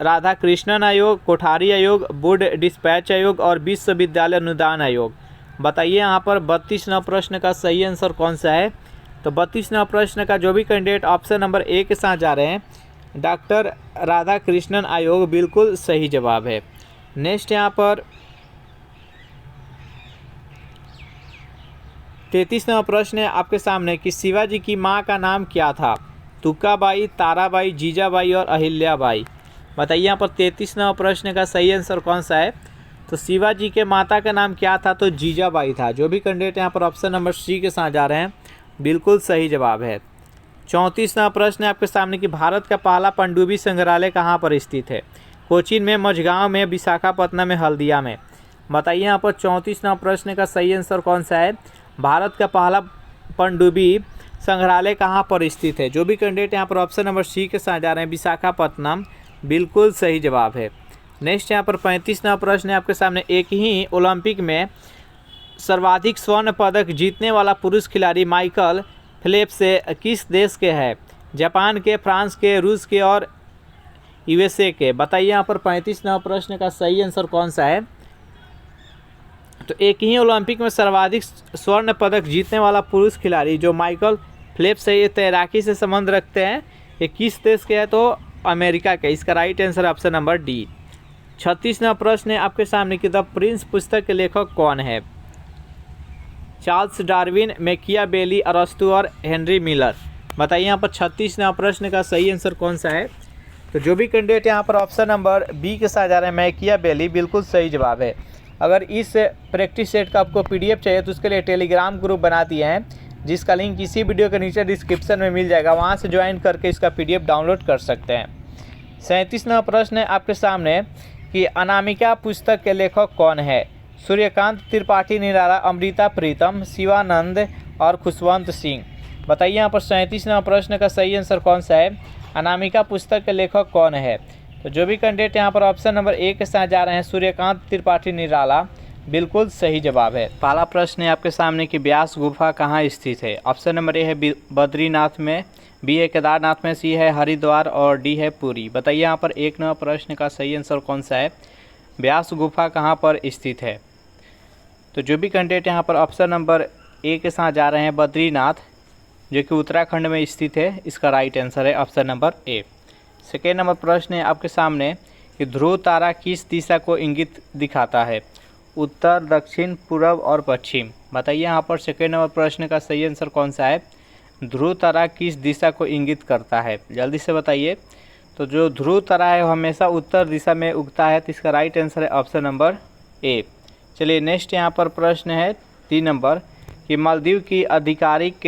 राधाकृष्णन आयोग, कोठारी आयोग, बोर्ड डिस्पैच आयोग और विश्वविद्यालय अनुदान आयोग। बताइए यहाँ पर 32 नंबर प्रश्न का सही आंसर कौन सा है। तो 32 नंबर प्रश्न का जो भी कैंडिडेट ऑप्शन नंबर ए के साथ जा रहे हैं डॉक्टर राधाकृष्णन आयोग, बिल्कुल सही जवाब है। नेक्स्ट यहाँ पर 33वां प्रश्न है आपके सामने कि शिवाजी की माँ का नाम क्या था? तुक्काबाई, ताराबाई, जीजाबाई और अहिल्याबाई। बताइए यहाँ पर 33वां प्रश्न का सही आंसर कौन सा है? तो शिवाजी के माता का नाम क्या था? तो जीजाबाई था। जो भी कैंडिडेट यहाँ पर ऑप्शन नंबर सी के साथ जा रहे हैं बिल्कुल सही जवाब है। 34वां प्रश्न है आपके सामने कि भारत का पहला पनडुब्बी संग्रहालय कहाँ पर स्थित है? कोचीन में, मझगांव में, विशाखापट्टनम में, हल्दिया में। बताइए यहाँ पर 34वां प्रश्न का सही आंसर कौन सा है? भारत का पहला पनडुब्बी संग्रहालय कहाँ पर स्थित है? जो भी कैंडिडेट यहाँ पर ऑप्शन नंबर सी के साथ जा रहे हैं विशाखापट्टनम, बिल्कुल सही जवाब है। नेक्स्ट यहाँ पर 35वां प्रश्न है आपके सामने, एक ही ओलंपिक में सर्वाधिक स्वर्ण पदक जीतने वाला पुरुष खिलाड़ी माइकल फेल्प्स किस देश के हैं? जापान के, फ्रांस के, रूस के और यूएसए के। बताइए यहाँ पर 35वां प्रश्न का सही आंसर कौन सा है? तो एक ही ओलंपिक में सर्वाधिक स्वर्ण पदक जीतने वाला पुरुष खिलाड़ी जो माइकल फेल्प्स है, ये तैराकी से संबंध रखते हैं। ये किस देश के है? तो अमेरिका के। इसका right answer option number D. 36वां प्रश्न है आपके सामने कि द प्रिंस पुस्तक के लेखक कौन है? चार्ल्स डार्विन, मैकियावेली, अरस्तू और हेनरी मिलर। बताइए यहाँ पर 36वां प्रश्न का सही आंसर कौन सा है? तो जो भी कैंडिडेट यहाँ पर ऑप्शन नंबर बी के साथ जा रहे हैं मैकियावेली, बिल्कुल सही जवाब है। अगर इस प्रैक्टिस सेट का आपको पीडीएफ चाहिए तो उसके लिए टेलीग्राम ग्रुप बना दिए हैं, जिसका लिंक इसी वीडियो के नीचे डिस्क्रिप्शन में मिल जाएगा। वहाँ से ज्वाइन करके इसका पीडीएफ डाउनलोड कर सकते हैं। 37वां प्रश्न है आपके सामने कि अनामिका पुस्तक के लेखक कौन है? सूर्यकांत त्रिपाठी निराला, अमृता प्रीतम, शिवानंद और खुशवंत सिंह। बताइए यहाँ पर 37वां प्रश्न का सही आंसर कौन सा है? अनामिका पुस्तक के लेखक कौन है? तो जो भी कैंडिडेट यहाँ पर ऑप्शन नंबर ए के साथ जा रहे हैं सूर्यकांत त्रिपाठी निराला, बिल्कुल सही जवाब है। पहला प्रश्न है आपके सामने कि व्यास गुफा कहाँ स्थित है? ऑप्शन नंबर ए है बद्रीनाथ में, बी है केदारनाथ में, सी है हरिद्वार और डी है पुरी। बताइए यहाँ पर 1 नंबर प्रश्न का सही आंसर कौन सा है? व्यास गुफा कहाँ पर स्थित है? तो जो भी कैंडिडेट यहाँ पर ऑप्शन नंबर ए के साथ जा रहे हैं बद्रीनाथ, जो कि उत्तराखंड में स्थित है, इसका राइट आंसर है option number A. Second number प्रश्न है आपके सामने कि ध्रुव तारा किस दिशा को इंगित दिखाता है? उत्तर, दक्षिण, पूर्व और पश्चिम। बताइए यहाँ पर सेकेंड नंबर प्रश्न का सही आंसर कौन सा है? ध्रुव तारा किस दिशा को इंगित करता है? जल्दी से बताइए। तो जो ध्रुव तारा है वो हमेशा उत्तर दिशा में उगता है, तो इसका राइट आंसर है ऑप्शन नंबर ए। चलिए नेक्स्ट यहाँ पर प्रश्न है 3 नंबर कि मालदीव की आधिकारिक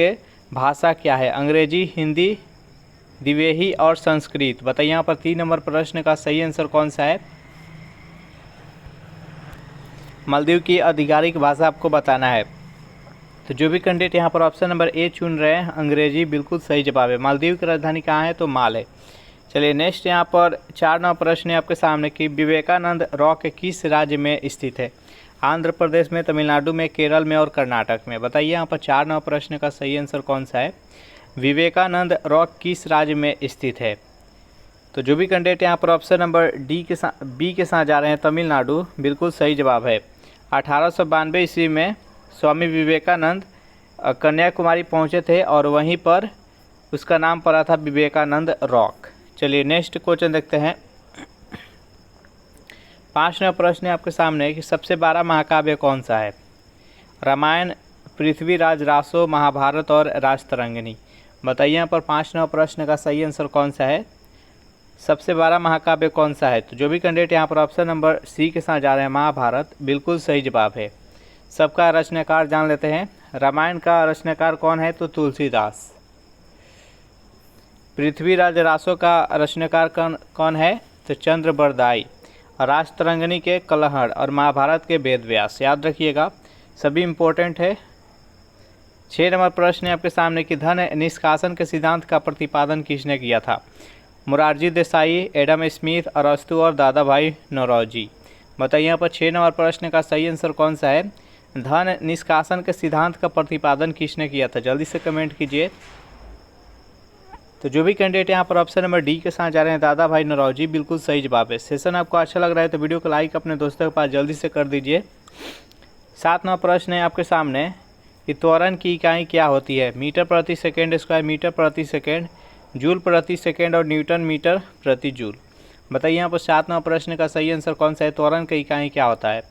भाषा क्या है? अंग्रेजी, हिंदी, दिवेही और संस्कृत। बताइए यहाँ पर 3 नंबर प्रश्न का सही आंसर कौन सा है? मालदीव की आधिकारिक भाषा आपको बताना है। तो जो भी कैंडिडेट यहाँ पर ऑप्शन नंबर ए चुन रहे हैं अंग्रेजी, बिल्कुल सही जवाब है। मालदीव की राजधानी कहाँ है? तो माल है। चलिए नेक्स्ट यहाँ पर 4 नंबर प्रश्न है आपके सामने कि विवेकानंद रॉक किस राज्य में स्थित है? आंध्र प्रदेश में, तमिलनाडु में, केरल में और कर्नाटक में। बताइए यहाँ पर 4 नंबर प्रश्न का सही आंसर कौन सा है? विवेकानंद रॉक किस राज्य में स्थित है? तो जो भी कैंडिडेट यहाँ पर ऑप्शन नंबर बी के साथ जा रहे हैं तमिलनाडु, बिल्कुल सही जवाब है। 1892 ईस्वी में स्वामी विवेकानंद कन्याकुमारी पहुँचे थे और वहीं पर उसका नाम पड़ा था विवेकानंद रॉक। चलिए नेक्स्ट क्वेश्चन देखते हैं। 5 नंबर प्रश्न है आपके सामने कि सबसे बड़ा महाकाव्य कौन सा है? रामायण, पृथ्वीराज, रासो, महाभारत और राजतरंगिणी। बताइए यहाँ पर 5 नंबर प्रश्न का सही आंसर कौन सा है? सबसे बड़ा महाकाव्य कौन सा है? तो जो भी कैंडिडेट यहाँ पर ऑप्शन नंबर सी के साथ जा रहे हैं महाभारत, बिल्कुल सही जवाब है। सबका रचनाकार जान लेते हैं। रामायण का रचनाकार कौन है? तो तुलसीदास। पृथ्वीराज रासो का रचनाकार कौन है? तो चंद्र बरदाई। राजतरंगिणी के कलहड़ और महाभारत के वेदव्यास। याद रखिएगा, सभी इम्पोर्टेंट है। 6 नंबर प्रश्न है आपके सामने कि धन निष्कासन के सिद्धांत का प्रतिपादन किसने किया था? मोरारजी देसाई, एडम स्मिथ, अरस्तू और दादा भाई नौरोजी। बताइए यहाँ पर 6 नंबर प्रश्न का सही आंसर कौन सा है? धन निष्कासन के सिद्धांत का प्रतिपादन किसने किया था? जल्दी से कमेंट कीजिए। तो जो भी कैंडिडेट यहाँ पर ऑप्शन नंबर डी के साथ जा रहे हैं दादा भाई नौरोजी, बिल्कुल सही जवाब है। सेशन आपको अच्छा लग रहा है तो वीडियो को लाइक अपने दोस्तों के पास जल्दी से कर दीजिए। 7 नंबर प्रश्न है आपके सामने कि त्वरण की इकाई क्या होती है? मीटर प्रति सेकेंड स्क्वायर, मीटर प्रति सेकेंड, जूल प्रति सेकेंड और न्यूटन मीटर प्रति जूल। बताइए यहाँ पर 7 नंबर प्रश्न का सही आंसर कौन सा है? त्वरण की इकाई क्या होता है?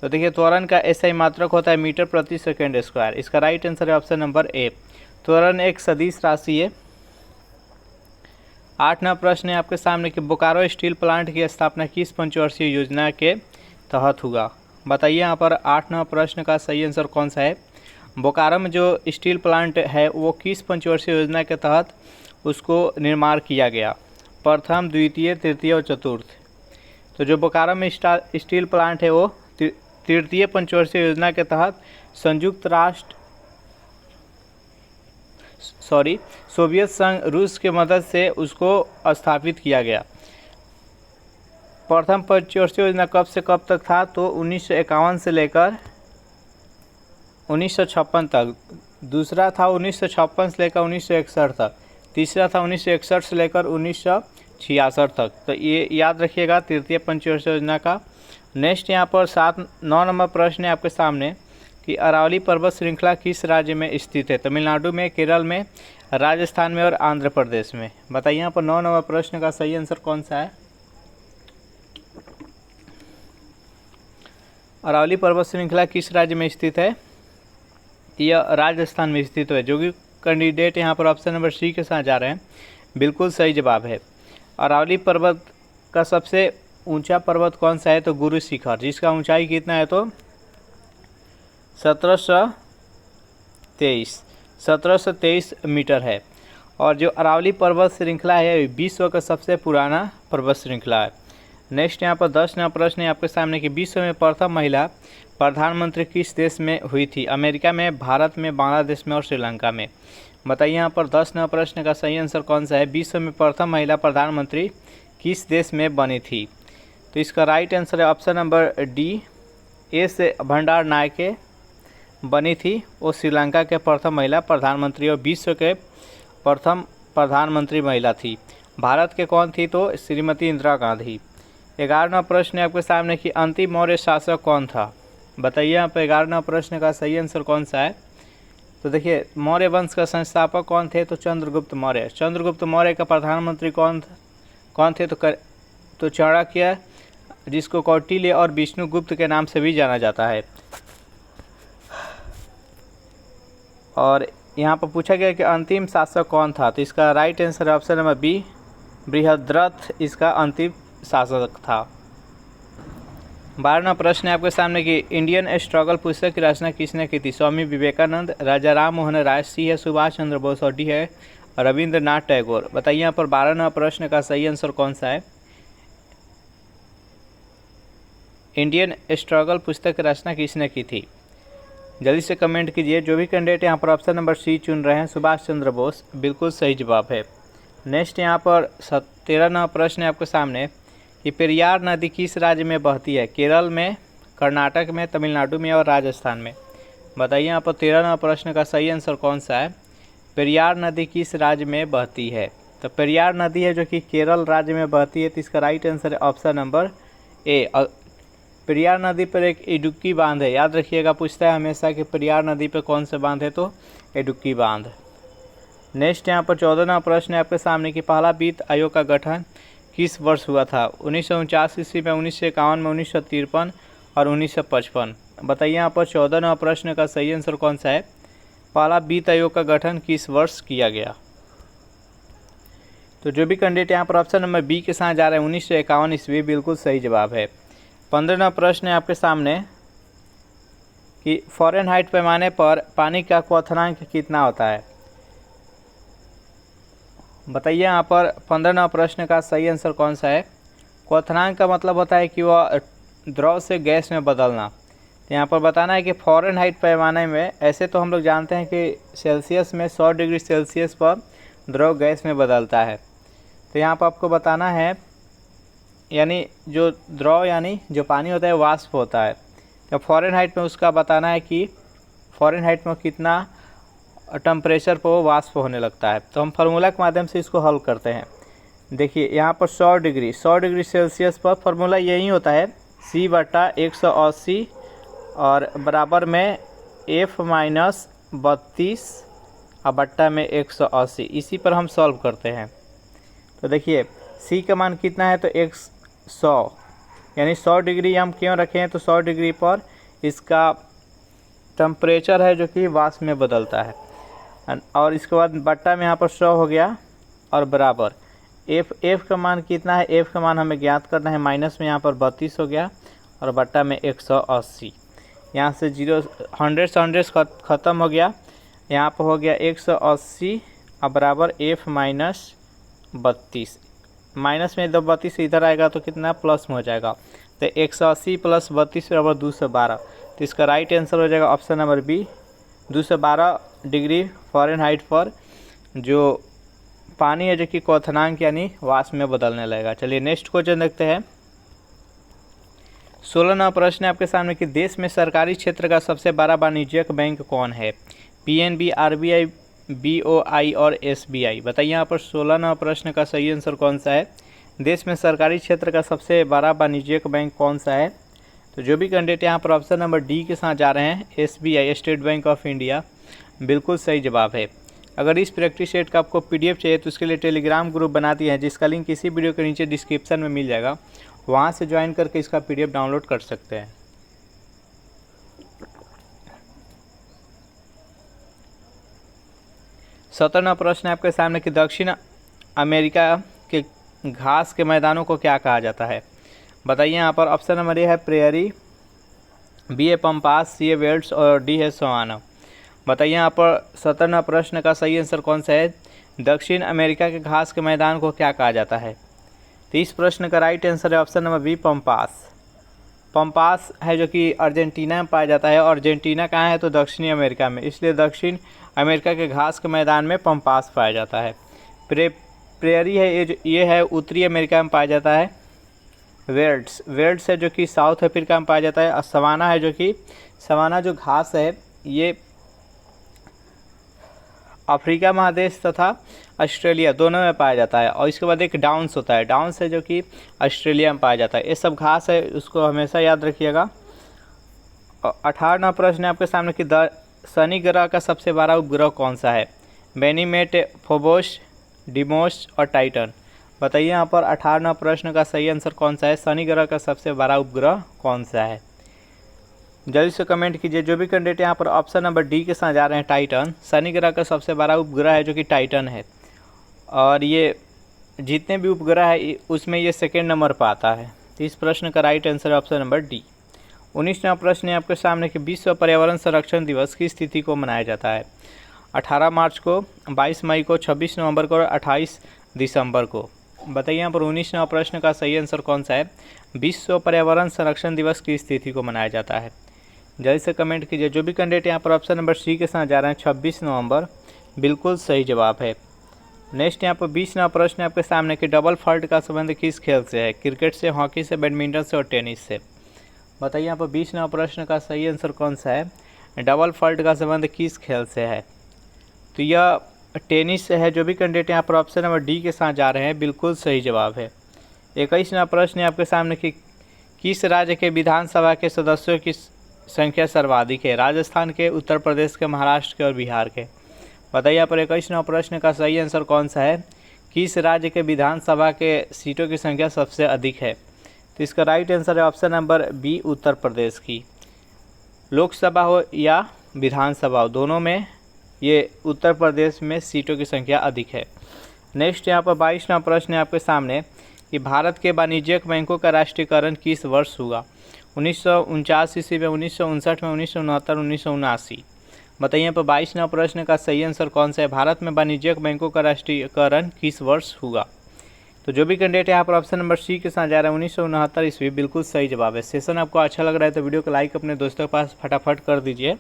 तो देखिए त्वरण का SI मात्रक होता है मीटर प्रति सेकेंड स्क्वायर। इसका राइट आंसर है ऑप्शन नंबर ए। त्वरण एक सदिश राशि है। 8वां प्रश्न है आपके सामने कि बोकारो स्टील प्लांट की स्थापना किस पंचवर्षीय योजना के तहत हुआ। बताइए यहाँ पर 8वां प्रश्न का सही आंसर कौन सा है। बोकारो में जो स्टील प्लांट है वो किस पंचवर्षीय योजना के तहत उसको निर्माण किया गया। प्रथम, द्वितीय, तृतीय और चतुर्थ। तो जो बोकारो में स्टील प्लांट है वो तृतीय पंचवर्षीय योजना के तहत सोवियत संघ रूस के मदद से उसको स्थापित किया गया। प्रथम पंचवर्षीय योजना कब से कब तक था, तो 1951 से लेकर 1956 तक। दूसरा था 1956 से लेकर 1961 तक। तीसरा था 1961 से लेकर 1966 तक। तो ये याद रखिएगा तृतीय पंचवर्षीय योजना का। नेक्स्ट यहाँ पर 9 नंबर प्रश्न है आपके सामने कि अरावली पर्वत श्रृंखला किस राज्य में स्थित है। तमिलनाडु में, केरल में, राजस्थान में और आंध्र प्रदेश में। बताइए यहाँ पर 9 नंबर प्रश्न का सही आंसर कौन सा है। अरावली पर्वत श्रृंखला किस राज्य में स्थित है, यह राजस्थान में स्थित है। जो कि कैंडिडेट यहाँ पर ऑप्शन नंबर सी के साथ जा रहे हैं, बिल्कुल सही जवाब है। अरावली पर्वत का सबसे ऊंचा पर्वत कौन सा है, तो गुरु शिखर, जिसका ऊंचाई कितना है तो 1723 मीटर है। और जो अरावली पर्वत श्रृंखला है विश्व का सबसे पुराना पर्वत श्रृंखला है। नेक्स्ट यहाँ पर 10वां प्रश्न है आपके सामने कि विश्व में प्रथम महिला प्रधानमंत्री किस देश में हुई थी। अमेरिका में, भारत में, बांग्लादेश में और श्रीलंका में। बताइए यहाँ पर 10वां प्रश्न का सही आंसर कौन सा है। विश्व में प्रथम महिला प्रधानमंत्री किस देश में बनी थी। तो इसका राइट आंसर है ऑप्शन नंबर डी, एस भंडार नायके बनी थी। वो श्रीलंका के प्रथम महिला प्रधानमंत्री और विश्व के प्रथम प्रधानमंत्री महिला थी। भारत के कौन थी, तो श्रीमती इंदिरा गांधी। 11वां प्रश्न है आपके सामने कि अंतिम मौर्य शासक कौन था। बताइए यहाँ पर 11वां प्रश्न का सही आंसर कौन सा है। तो देखिए मौर्य वंश का संस्थापक कौन थे, तो चंद्रगुप्त मौर्य। चंद्रगुप्त मौर्य का प्रधानमंत्री कौन थे, तो चाणक्य, जिसको कौटिल्य और विष्णुगुप्त के नाम से भी जाना जाता है। और यहाँ पर पूछा गया कि अंतिम शासक कौन था, तो इसका राइट आंसर है ऑप्शन नंबर बी, बृहद्रथ इसका अंतिम शासक था। 12वां प्रश्न है आपके सामने कि इंडियन स्ट्रगल पुस्तक की रचना किसने की थी। स्वामी विवेकानंद, राजा राम मोहन राय, सी है सुभाष चंद्र बोस और डी है रविंद्रनाथ टैगोर। बताइए यहाँ पर 12वां प्रश्न का सही आंसर कौन सा है। इंडियन स्ट्रगल पुस्तक की रचना किसने की थी, जल्दी से कमेंट कीजिए। जो भी कैंडिडेट यहाँ पर ऑप्शन नंबर सी चुन रहे हैं, सुभाष चंद्र बोस, बिल्कुल सही जवाब है। नेक्स्ट यहाँ पर 13वां प्रश्न है आपके सामने कि पेरियार नदी किस राज्य में बहती है। केरल में, कर्नाटक में, तमिलनाडु में और राजस्थान में। बताइए यहाँ पर 13वां प्रश्न का सही आंसर कौन सा है। पेरियार नदी किस राज्य में बहती है। तो पेरियार नदी है जो कि केरल राज्य में बहती है। तो इसका राइट आंसर है ऑप्शन नंबर ए। पेरियार नदी पर एक इडुक्की बांध है। याद रखिएगा, पूछता है हमेशा कि पेरियार नदी पर कौन से बांध है, तो इडुक्की बांध। नेक्स्ट यहाँ पर 14वां प्रश्न है आपके सामने कि पहला वित्त आयोग का गठन किस वर्ष हुआ था। 1949 ईस्वी में, 1951 में, 1953 और 1955। बताइए यहाँ पर 14वां प्रश्न का सही आंसर कौन सा है। पहला वित्त आयोग का गठन किस वर्ष किया गया। तो जो भी कैंडिडेट यहाँ पर ऑप्शन नंबर बी के साथ जा रहे हैं 1951 ईस्वी, बिल्कुल सही जवाब है। 15वां प्रश्न है आपके सामने कि फ़ारेनहाइट पैमाने पर पानी का क्वथनांक कितना होता है। बताइए यहाँ पर 15वां प्रश्न का सही आंसर कौन सा है। क्वथनांक का मतलब होता है कि वह द्रव से गैस में बदलना। तो यहाँ पर बताना है कि फ़ारेनहाइट पैमाने में, ऐसे तो हम लोग जानते हैं कि सेल्सियस में 100 डिग्री सेल्सियस पर द्रव गैस में बदलता है। तो यहाँ पर आपको बताना है, यानी जो द्रव यानी जो पानी होता है वाष्प होता है। तो फ़ारेनहाइट में उसका बताना है कि फ़ारेनहाइट में कितना टेम्परेचर पर वो वाष्प होने लगता है। तो हम फार्मूला के माध्यम से इसको हल करते हैं। देखिए यहाँ पर 100 डिग्री सेल्सियस पर फार्मूला यही होता है C/180 और बराबर में F-32 और बट्टा में 180। इसी पर हम सॉल्व करते हैं। तो देखिए C का मान कितना है, तो 100 यानी 100 डिग्री हम क्यों रखे हैं, तो 100 डिग्री पर इसका टेम्परेचर है जो कि वाष्प में बदलता है। और इसके बाद बट्टा में यहाँ पर 100 हो गया और बराबर एफ का मान कितना है, एफ का मान हमें ज्ञात करना है। माइनस में यहाँ पर 32 हो गया और बट्टा में 180। यहाँ से 100 से 100 ख़त्म हो गया, यहाँ पर हो गया 180 और बराबर एफ माइनस 32। माइनस में 32 इधर आएगा तो कितना प्लस में हो जाएगा, तो 180 प्लस 32 बराबर 212। तो इसका राइट आंसर हो जाएगा option number B, 212 degree Fahrenheit पर जो पानी है जो कि क्वथनांक यानी वाष्प में बदलने लगेगा। चलिए नेक्स्ट क्वेश्चन देखते हैं। 16वां प्रश्न है आपके सामने कि देश में सरकारी क्षेत्र का सबसे बड़ा वाणिज्यिक बैंक कौन है? पीएनबी, आरबीआई, बीओआई और एसबीआई। बताइए यहाँ पर 16वां प्रश्न का सही आंसर कौन सा है? देश में सरकारी क्षेत्र का सबसे बड़ा वाणिज्यिक बैंक कौन सा है? तो जो भी कैंडिडेट यहाँ पर ऑप्शन नंबर डी के साथ जा रहे हैं, SBI, state bank of India, बिल्कुल सही जवाब है। अगर इस प्रैक्टिस सेट का आपको पीडीएफ चाहिए तो उसके लिए टेलीग्राम ग्रुप बना दिए हैं, जिसका लिंक इसी वीडियो के नीचे डिस्क्रिप्शन में मिल जाएगा, वहाँ से ज्वाइन करके इसका पीडीएफ डाउनलोड कर सकते हैं। सत्रहवां प्रश्न है आपके सामने कि दक्षिण अमेरिका के घास के मैदानों को क्या कहा जाता है? बताइए यहाँ पर ऑप्शन नंबर ए है प्रेयरी, बी है पंपास, सी है वेल्ड्स और डी है सवाना। बताइए यहाँ पर 17वां प्रश्न का सही आंसर कौन सा है? दक्षिण अमेरिका के घास के मैदान को क्या कहा जाता है? तो इस प्रश्न का राइट आंसर है option number B, pampas. Pampas है जो कि अर्जेंटीना में पाया जाता है। अर्जेंटीना कहाँ है? तो दक्षिणी अमेरिका में, इसलिए दक्षिण अमेरिका के घास के मैदान में पंपास पाया जाता है। प्रेयरी है ये है उत्तरी अमेरिका में पाया जाता है। वेल्ड्स है जो कि साउथ अफ्रीका में पाया जाता है। और सवाना है जो कि सवाना जो घास है ये अफ्रीका महादेश तथा ऑस्ट्रेलिया दोनों में पाया जाता है। और इसके बाद एक डाउन्स होता है, डाउन्स है जो कि ऑस्ट्रेलिया में पाया जाता है। ये सब घास है, उसको हमेशा याद रखिएगा। 18वां प्रश्न है आपके सामने कि शनि ग्रह का सबसे बड़ा उपग्रह कौन सा है? बेनीमेट, फोबोस, डिमोस और टाइटन। बताइए यहाँ पर 18वां प्रश्न का सही आंसर कौन सा है? शनि ग्रह का सबसे बड़ा उपग्रह कौन सा है? जल्दी से कमेंट कीजिए। जो भी कैंडिडेट यहाँ पर ऑप्शन नंबर डी के साथ जा रहे हैं, टाइटन, शनि ग्रह का सबसे बड़ा उपग्रह है जो कि टाइटन है। और ये जितने भी उपग्रह है उसमें ये सेकेंड नंबर पर आता है। तो इस प्रश्न का राइट आंसर है ऑप्शन नंबर डी। 19वां प्रश्न है आपके सामने कि विश्व पर्यावरण संरक्षण दिवस किस तिथि को मनाया जाता है? 18 मार्च को, 22 मई को, 26 नवंबर को और 28 दिसंबर को। बताइए यहाँ पर 19वां प्रश्न का सही आंसर कौन सा है? विश्व पर्यावरण संरक्षण दिवस किस तिथि को मनाया जाता है? जल्दी से कमेंट कीजिए। जो भी कैंडिडेट यहाँ पर ऑप्शन नंबर सी के साथ जा रहे हैं, 26 नवंबर, बिल्कुल सही जवाब है। नेक्स्ट यहाँ पर 20वां प्रश्न है आपके सामने कि डबल फॉल्ट का संबंध किस खेल से है? क्रिकेट से, हॉकी से, बैडमिंटन से और टेनिस से। बताइए यहाँ पर 20वां प्रश्न का सही आंसर कौन सा है? डबल फॉल्ट का संबंध किस खेल से है? तो यह टेनिस से है। जो भी कैंडिडेट यहाँ पर ऑप्शन नंबर डी के साथ जा रहे हैं, बिल्कुल सही जवाब है। 21वां प्रश्न है आपके सामने कि किस राज्य के विधानसभा के सदस्यों की संख्या सर्वाधिक है? राजस्थान के, उत्तर प्रदेश के, महाराष्ट्र के और बिहार के। बताइए यहाँ पर 21वां प्रश्न का सही आंसर कौन सा है? किस राज्य के विधानसभा के सीटों की संख्या सबसे अधिक है? तो इसका राइट आंसर है option number B, Uttar Pradesh की। लोकसभा हो या विधानसभा हो, दोनों में ये उत्तर प्रदेश में सीटों की संख्या अधिक है। नेक्स्ट यहाँ पर 22वां प्रश्न है आपके सामने कि भारत के वाणिज्यिक बैंकों का राष्ट्रीयकरण किस वर्ष हुआ? 1949 ईस्वी में, 1959 में, 1969, 1979। बताइए यहाँ पर 22वां प्रश्न का सही आंसर कौन सा है? भारत में वाणिज्यिक बैंकों का राष्ट्रीयकरण किस वर्ष हुआ? तो जो भी कैंडिडेट यहाँ पर ऑप्शन नंबर सी के साथ जा रहा है, 1969 ईस्वी, बिल्कुल सही जवाब है। सेशन आपको अच्छा लग रहा है तो वीडियो को लाइक अपने दोस्तों के पास फटाफट कर दीजिए।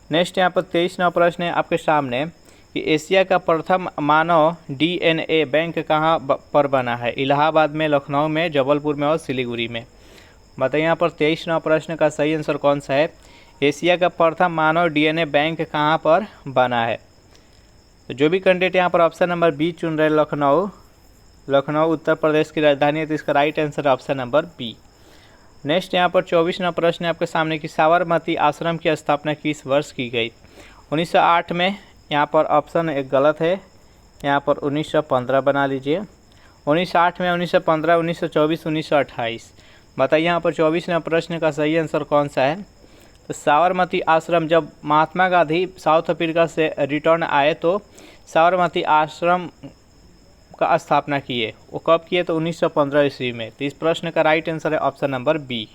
नेक्स्ट यहाँ पर 23वां प्रश्न है आपके सामने कि एशिया का प्रथम मानव DNA बैंक कहाँ पर बना है? इलाहाबाद में, लखनऊ में, जबलपुर में और सिलीगुड़ी में। बताइए यहाँ पर 23वां प्रश्न का सही आंसर कौन सा है? एशिया का प्रथम मानव DNA बैंक कहाँ पर बना है? तो जो भी कैंडिडेट यहाँ पर ऑप्शन नंबर बी चुन रहे, लखनऊ उत्तर प्रदेश की राजधानी है, तो इसका right answer option number B. Next यहाँ पर 24वां प्रश्न है आपके सामने कि साबरमती आश्रम की स्थापना किस वर्ष की गई? 1908 में, यहाँ पर ऑप्शन एक गलत है, यहाँ पर 1915 बना लीजिए। 1908 में, 1915, 1924, 1928। बताइए यहाँ पर 24वें प्रश्न का सही आंसर कौन सा है। तो साबरमती आश्रम, जब महात्मा गांधी साउथ अफ्रीका से रिटर्न आए तो साबरमती आश्रम का स्थापना किए, वो कब किए, तो 1915 ईस्वी में। तो इस प्रश्न का राइट आंसर है ऑप्शन नंबर बी।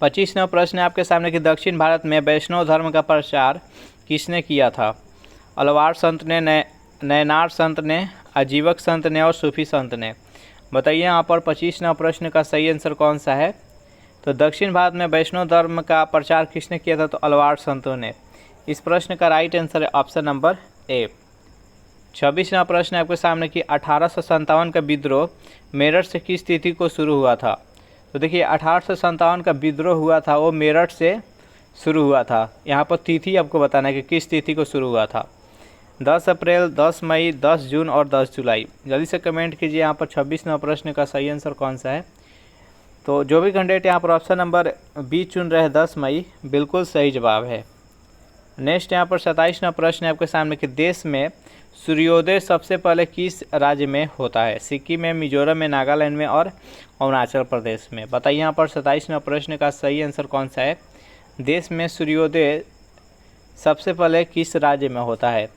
25वां प्रश्न है आपके सामने कि दक्षिण भारत में वैष्णव धर्म का प्रचार किसने किया था। अलवार संत ने, नयनार संत ने, आजीवक संत ने और सूफी संत ने। बताइए यहाँ पर 25वां प्रश्न का सही आंसर कौन सा है। तो दक्षिण भारत में वैष्णव धर्म का प्रचार किसने किया था, तो अलवार संतों ने। इस प्रश्न का राइट आंसर है ऑप्शन नंबर ए। 26वां प्रश्न है आपके सामने कि 1857 का विद्रोह मेरठ से किस तिथि को शुरू हुआ था। तो देखिए 1857 का विद्रोह हुआ था वो मेरठ से शुरू हुआ था। यहाँ पर तिथि आपको बताना है कि किस तिथि को शुरू हुआ था। 10 अप्रैल, 10 मई, 10 जून और 10 जुलाई। जल्दी से कमेंट कीजिए यहाँ पर 26वां प्रश्न का सही आंसर कौन सा है। तो जो भी कैंडिडेट यहाँ पर ऑप्शन नंबर बी चुन रहे हैं 10 मई, बिल्कुल सही जवाब है। नेक्स्ट यहाँ पर 27वां प्रश्न है आपके सामने कि देश में सूर्योदय सबसे पहले किस राज्य में होता है। सिक्किम में, मिजोरम में, नागालैंड में और अरुणाचल प्रदेश में। बताइए यहाँ पर 27वां प्रश्न का सही आंसर कौन सा है। देश में सूर्योदय सबसे पहले किस राज्य में होता है।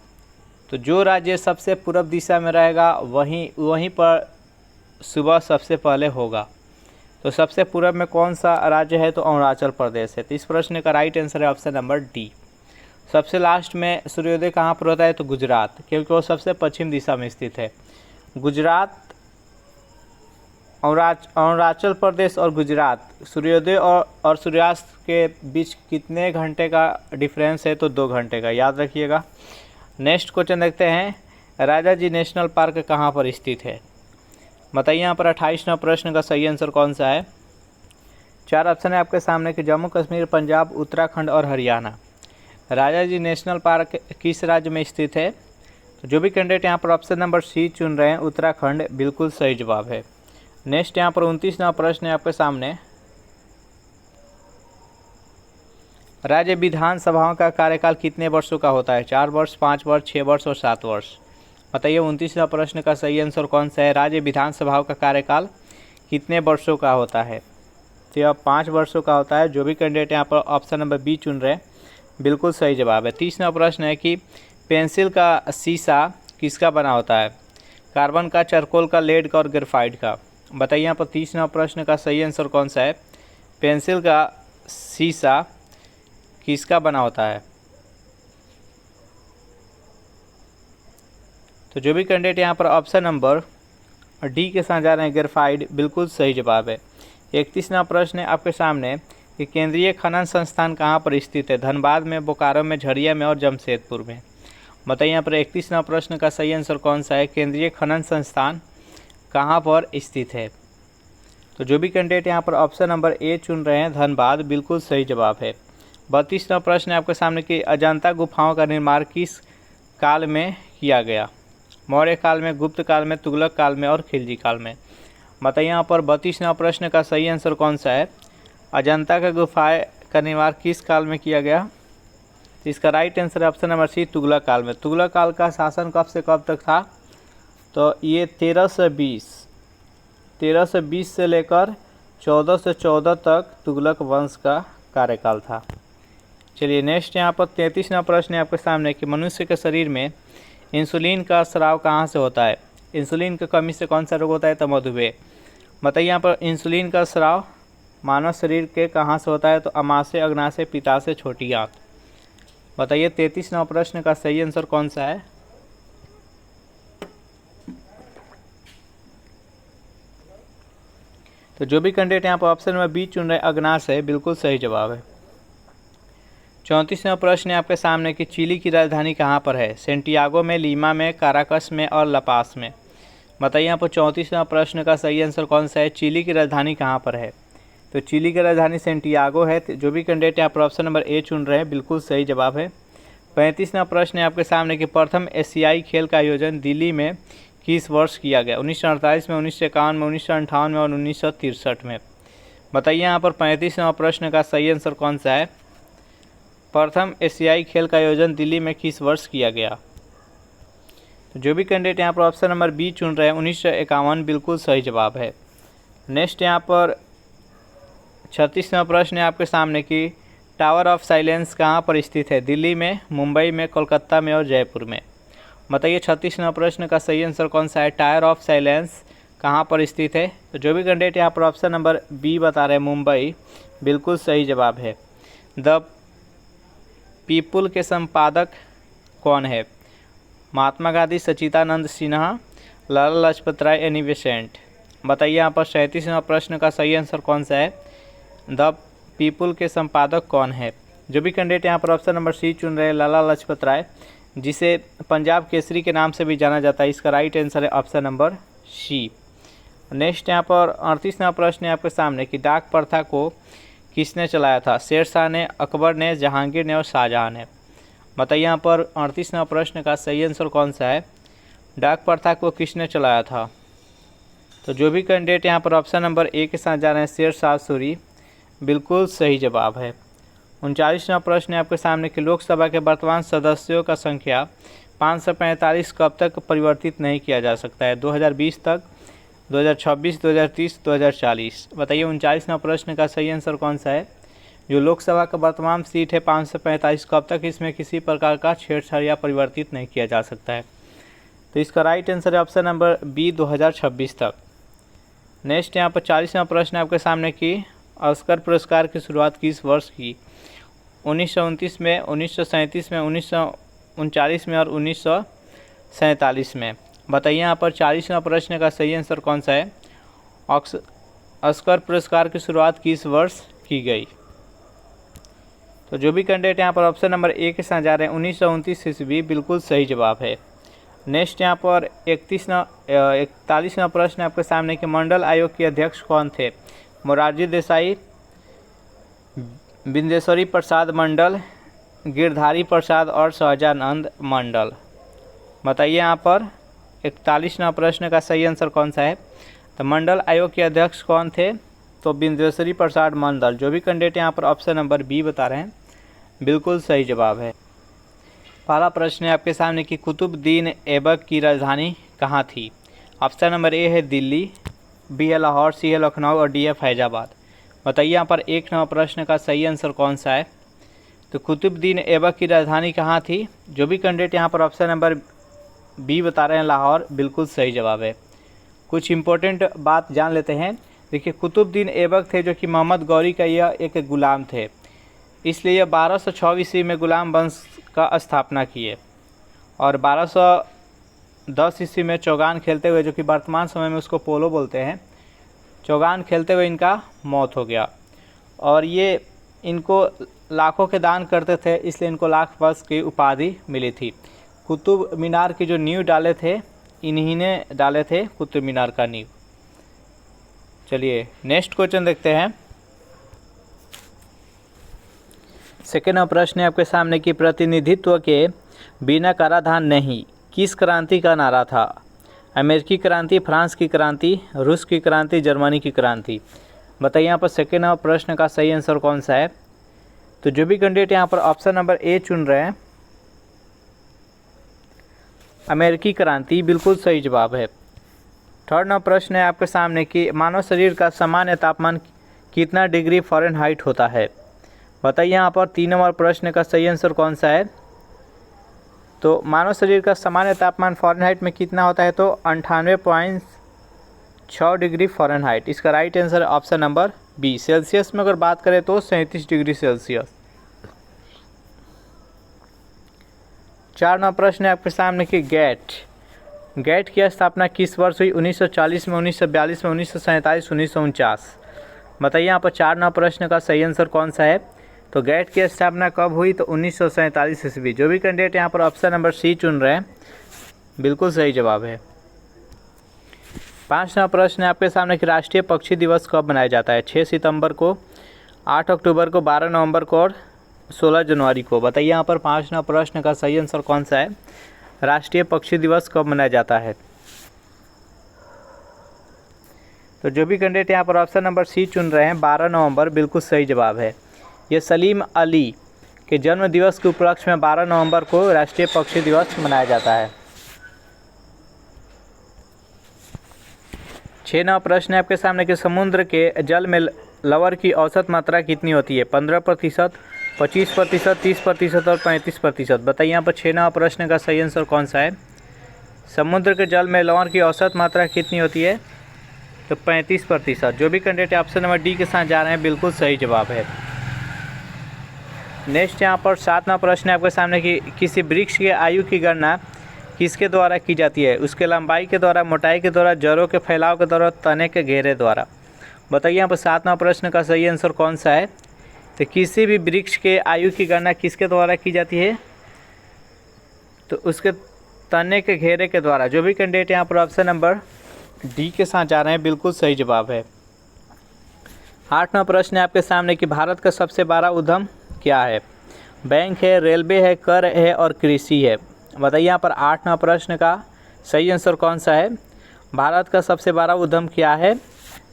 तो जो राज्य सबसे पूर्व दिशा में रहेगा वहीं पर सुबह सबसे पहले होगा। तो सबसे पूर्व में कौन सा राज्य है, तो अरुणाचल प्रदेश है। तो इस प्रश्न का राइट आंसर है ऑप्शन नंबर डी। सबसे लास्ट में सूर्योदय कहाँ पर होता है, तो गुजरात, क्योंकि वो सबसे पश्चिम दिशा में स्थित है। गुजरात, अरुणाचल प्रदेश और गुजरात, सूर्योदय और सूर्यास्त के बीच कितने घंटे का डिफरेंस है, तो 2 घंटे का, याद रखिएगा। नेक्स्ट क्वेश्चन देखते हैं, राजा जी नेशनल पार्क कहाँ पर स्थित है। बताइए यहाँ पर 28वां प्रश्न का सही आंसर कौन सा है। 4 ऑप्शन है आपके सामने कि जम्मू कश्मीर, पंजाब, उत्तराखंड और हरियाणा। राजा जी नेशनल पार्क किस राज्य में स्थित है। तो जो भी कैंडिडेट यहाँ पर ऑप्शन नंबर सी चुन रहे हैं, उत्तराखंड, बिल्कुल सही जवाब है। नेक्स्ट यहाँ पर 29वां प्रश्न है आपके सामने, राज्य विधानसभाओं का कार्यकाल कितने वर्षों का होता है। 4 वर्ष, 5 वर्ष, 6 वर्ष और 7 वर्ष। बताइए 29वां प्रश्न का सही आंसर कौन सा है। राज्य विधानसभाओं का कार्यकाल कितने वर्षों का होता है। तो यह 5 वर्षों का होता है। जो भी कैंडिडेट यहाँ पर ऑप्शन नंबर बी चुन रहे हैं, बिल्कुल सही जवाब है। 30वां प्रश्न है कि पेंसिल का शीशा किसका बना होता है। कार्बन का, चारकोल का, लेड का और ग्रेफाइट का। बताइए यहाँ पर 30वां प्रश्न का सही आंसर कौन सा है। पेंसिल का शीशा किसका बना होता है। तो जो भी कैंडिडेट यहाँ पर ऑप्शन नंबर डी के साथ जा रहे हैं, ग्रेफाइट, बिल्कुल सही जवाब है। 31वां प्रश्न है आपके सामने कि केंद्रीय खनन संस्थान कहाँ पर स्थित है। धनबाद में, बोकारो में, झरिया में और जमशेदपुर में। बताइए यहाँ पर 31वां प्रश्न का सही आंसर कौन सा है। केंद्रीय खनन संस्थान कहाँ पर स्थित है। तो जो भी कैंडिडेट यहाँ पर ऑप्शन नंबर ए चुन रहे हैं, धनबाद, बिल्कुल सही जवाब है। 32वां प्रश्न है आपके सामने कि अजंता गुफाओं का निर्माण किस काल में किया गया। मौर्य काल में, गुप्त काल में, तुगलक काल में और खिलजी काल में। बताइए यहाँ पर 32वां प्रश्न का सही आंसर कौन सा है। अजंता का गुफाएं का निर्माण किस काल में किया गया। तो इसका राइट आंसर है ऑप्शन नंबर सी, तुगलक काल में। तुगलक काल का शासन कब से कब तक था। तो ये 1320 से लेकर 1414 तक तुगलक वंश का कार्यकाल था। चलिए नेक्स्ट यहाँ पर 33वां प्रश्न है आपके सामने कि मनुष्य के शरीर में इंसुलिन का स्राव कहाँ से होता है। इंसुलिन की कमी से कौन सा रोग होता है, तो मधुमेह। बताइए यहाँ पर इंसुलिन का स्राव मानव शरीर के कहाँ से होता है। तो अमाशय, अग्नाशय, पित्ताशय, छोटी आंत। बताइए 33वां प्रश्न का सही आंसर कौन सा है। तो जो भी कैंडिडेट यहाँ पर ऑप्शन नंबर बी चुन रहे, अग्नाशय, बिल्कुल सही जवाब है। 34वां प्रश्न है आपके सामने कि चिली की राजधानी कहाँ पर है। सेंटियागो में, लीमा में, काराकस में और लपास में। बताइए यहाँ पर 34वां प्रश्न का सही आंसर कौन सा है। चिली की राजधानी कहाँ पर है। तो चिली की राजधानी सेंटियागो है। जो भी कैंडिडेट यहाँ पर ऑप्शन नंबर ए चुन रहे हैं, बिल्कुल सही जवाब है। 35वां प्रश्न है आपके सामने कि प्रथम एशियाई खेल का आयोजन दिल्ली में किस वर्ष किया गया। 1948 में, 1951 में, 1958 में और 1963 में। बताइए यहाँ पर 35वां प्रश्न का सही आंसर कौन सा है। प्रथम एशियाई खेल का आयोजन दिल्ली में किस वर्ष किया गया। तो जो भी कैंडिडेट यहाँ पर ऑप्शन नंबर बी चुन रहे हैं, 1951, बिल्कुल सही जवाब है। नेक्स्ट यहाँ पर 36वां प्रश्न है आपके सामने कि टावर ऑफ साइलेंस कहाँ पर स्थित है? दिल्ली में, मुंबई में, कोलकाता में और जयपुर में। बताइए 36वां प्रश्न का सही आंसर कौन सा है? टावर ऑफ साइलेंस कहाँ पर स्थित है? तो जो भी कैंडिडेट यहाँ पर ऑप्शन नंबर बी बता रहे हैं मुंबई, बिल्कुल सही जवाब है। द पीपुल के संपादक कौन है? महात्मा गांधी, सच्चिदानंद सिन्हा, लाला लाजपत राय, एनी बेसेंट। बताइए यहाँ पर 37वां प्रश्न का सही आंसर कौन सा है? द पीपुल के संपादक कौन है? जो भी कैंडिडेट यहाँ पर ऑप्शन नंबर सी चुन रहे हैं, लाला लाजपत राय, जिसे पंजाब केसरी के नाम से भी जाना जाता है, इसका राइट आंसर है ऑप्शन नंबर सी। नेक्स्ट यहाँ पर 38वां प्रश्न है आपके सामने कि डाक प्रथा को किसने चलाया था? शेरशाह ने, अकबर ने, जहांगीर ने और शाहजहां ने। बताइए यहाँ पर 38वां प्रश्न का सही आंसर कौन सा है? डाक प्रथा को किसने चलाया था? तो जो भी कैंडिडेट यहाँ पर ऑप्शन नंबर ए के साथ जा रहे हैं, शेरशाह सूरी, बिल्कुल सही जवाब है। 39वां प्रश्न है आपके सामने कि लोकसभा के वर्तमान सदस्यों का संख्या 545 कब तक परिवर्तित नहीं किया जा सकता है? 2020 तक, 2026, 2030, 2040। बताइए 39वां प्रश्न का सही आंसर कौन सा है? जो लोकसभा का वर्तमान सीट है 545, कब तक इसमें किसी प्रकार का छेड़छाड़ या परिवर्तित नहीं किया जा सकता है? तो इसका राइट आंसर है ऑप्शन नंबर बी, 2026 तक। नेक्स्ट यहाँ पर 40वां प्रश्न आपके सामने कि ऑस्कर पुरस्कार की शुरुआत किस वर्ष की? 1929 में, 1937 में, 1939 में और 1947 में। बताइए यहाँ पर 40वां प्रश्न का सही आंसर कौन सा है? ऑस्कर पुरस्कार की शुरुआत किस वर्ष की गई? तो जो भी कैंडिडेट यहाँ पर ऑप्शन नंबर ए के साथ जा रहे हैं, 1929 ईस्वी, बिल्कुल सही जवाब है। नेक्स्ट यहाँ पर 41वां प्रश्न आपके सामने कि मंडल आयोग के अध्यक्ष कौन थे? मोरारजी देसाई, बिंदेश्वरी प्रसाद मंडल, गिरधारी प्रसाद और सहजानंद मंडल। बताइए यहाँ पर 41वां प्रश्न का सही आंसर कौन सा है? तो मंडल आयोग के अध्यक्ष कौन थे? तो बिंदेश्वरी प्रसाद मंडल। जो भी कैंडिडेट यहाँ पर ऑप्शन नंबर बी बता रहे हैं, बिल्कुल सही जवाब है। पहला प्रश्न है आपके सामने कि कुतुबुद्दीन ऐबक की राजधानी कहाँ थी? ऑप्शन नंबर ए है दिल्ली, बी है लाहौर, सी है लखनऊ और डी है फैजाबाद। बताइए यहाँ पर 1 नंबर प्रश्न का सही आंसर कौन सा है? तो कुतुबुद्दीन ऐबक की राजधानी कहाँ थी? जो भी कैंडिडेट यहाँ पर ऑप्शन नंबर बी बता रहे हैं, लाहौर, बिल्कुल सही जवाब है। कुछ इंपॉर्टेंट बात जान लेते हैं। देखिए, कुतुबुद्दीन ऐबक थे जो कि मोहम्मद गौरी का यह एक गुलाम थे, इसलिए 1206 ईस्वी में गुलाम वंश का स्थापना किए और 1210 ईस्वी में चौगान खेलते हुए, जो कि वर्तमान समय में उसको पोलो बोलते हैं, चौगान खेलते हुए इनका मौत हो गया। और ये इनको लाखों के दान करते थे, इसलिए इनको लाख वर्ष की उपाधि मिली थी। कुतुब मीनार की जो नींव डाले थे, इन्हीं ने डाले थे कुतुब मीनार का नींव। चलिए नेक्स्ट क्वेश्चन देखते हैं। सेकेंड प्रश्न है आपके सामने कि प्रतिनिधित्व के बिना कराधान नहीं किस क्रांति का नारा था? अमेरिकी क्रांति, फ्रांस की क्रांति, रूस की क्रांति, जर्मनी की क्रांति। बताइए यहाँ पर सेकेंड प्रश्न का सही आंसर कौन सा है? तो जो भी कैंडिडेट यहाँ पर ऑप्शन नंबर ए चुन रहे हैं, अमेरिकी क्रांति, बिल्कुल सही जवाब है। थर्ड प्रश्न है आपके सामने कि मानव शरीर का सामान्य तापमान कितना डिग्री फ़ारेनहाइट होता है? बताइए यहाँ पर 3 नंबर प्रश्न का सही आंसर कौन सा है? तो मानव शरीर का सामान्य तापमान फ़ारेनहाइट में कितना होता है? तो 98.6 डिग्री फ़ारेनहाइट। इसका राइट आंसर है ऑप्शन नंबर बी। सेल्सियस में अगर बात करें तो 37 डिग्री सेल्सियस। 4 नंबर प्रश्न है आपके सामने कि गेट की स्थापना किस वर्ष हुई? 1940 में, 1942 में, 1947, 1949। बताइए यहाँ पर 4 नंबर प्रश्न का सही आंसर कौन सा है? तो गेट की स्थापना कब हुई? तो 1947 ईस्वी। जो भी कैंडिडेट यहाँ पर ऑप्शन नंबर सी चुन रहे हैं, बिल्कुल सही जवाब है। 5 नंबर प्रश्न है आपके सामने कि राष्ट्रीय पक्षी दिवस कब मनाया जाता है? 6 सितंबर को, 8 अक्टूबर को, 12 नवंबर को और 16 जनवरी को। बताइए यहाँ पर 5 नंबर प्रश्न का सही आंसर कौन सा है? राष्ट्रीय पक्षी दिवस कब मनाया जाता है? तो जो भी कैंडिडेट यहाँ पर ऑप्शन नंबर सी चुन रहे हैं, 12 नवंबर, बिल्कुल सही जवाब है। ये सलीम अली के जन्म दिवस के उपलक्ष्य में 12 नवंबर को राष्ट्रीय पक्षी दिवस मनाया जाता है। 6 नंबर प्रश्न है आपके सामने कि समुद्र के जल में लवण की औसत मात्रा कितनी होती है? 15%, 25%, 30% और 35%। बताइए यहाँ पर 6 नंबर प्रश्न का सही आंसर कौन सा है? समुद्र के जल में लवण की औसत मात्रा कितनी होती है? तो 35%। जो भी कैंडिडेट ऑप्शन नंबर डी के साथ जा रहे हैं बिल्कुल सही जवाब है। नेक्स्ट यहाँ पर 7वां प्रश्न है आपके सामने कि किसी वृक्ष की आयु की गणना किसके द्वारा की जाती है? उसके लंबाई के द्वारा, मोटाई के द्वारा, जड़ों के फैलाव के द्वारा, तने के घेरे द्वारा। बताइए यहाँ पर 7वां प्रश्न का सही आंसर कौन सा है? तो किसी भी वृक्ष के आयु की गणना किसके द्वारा की जाती है? तो उसके तने के घेरे के द्वारा। जो भी कैंडिडेट यहाँ पर ऑप्शन नंबर डी के साथ जा रहे हैं बिल्कुल सही जवाब है। 8वां प्रश्न है आपके सामने कि भारत का सबसे बड़ा उद्यम क्या है? बैंक है, रेलवे है, कर है और कृषि है। बताइए यहाँ पर 8वां प्रश्न का सही आंसर कौन सा है? भारत का सबसे बड़ा उद्यम क्या है?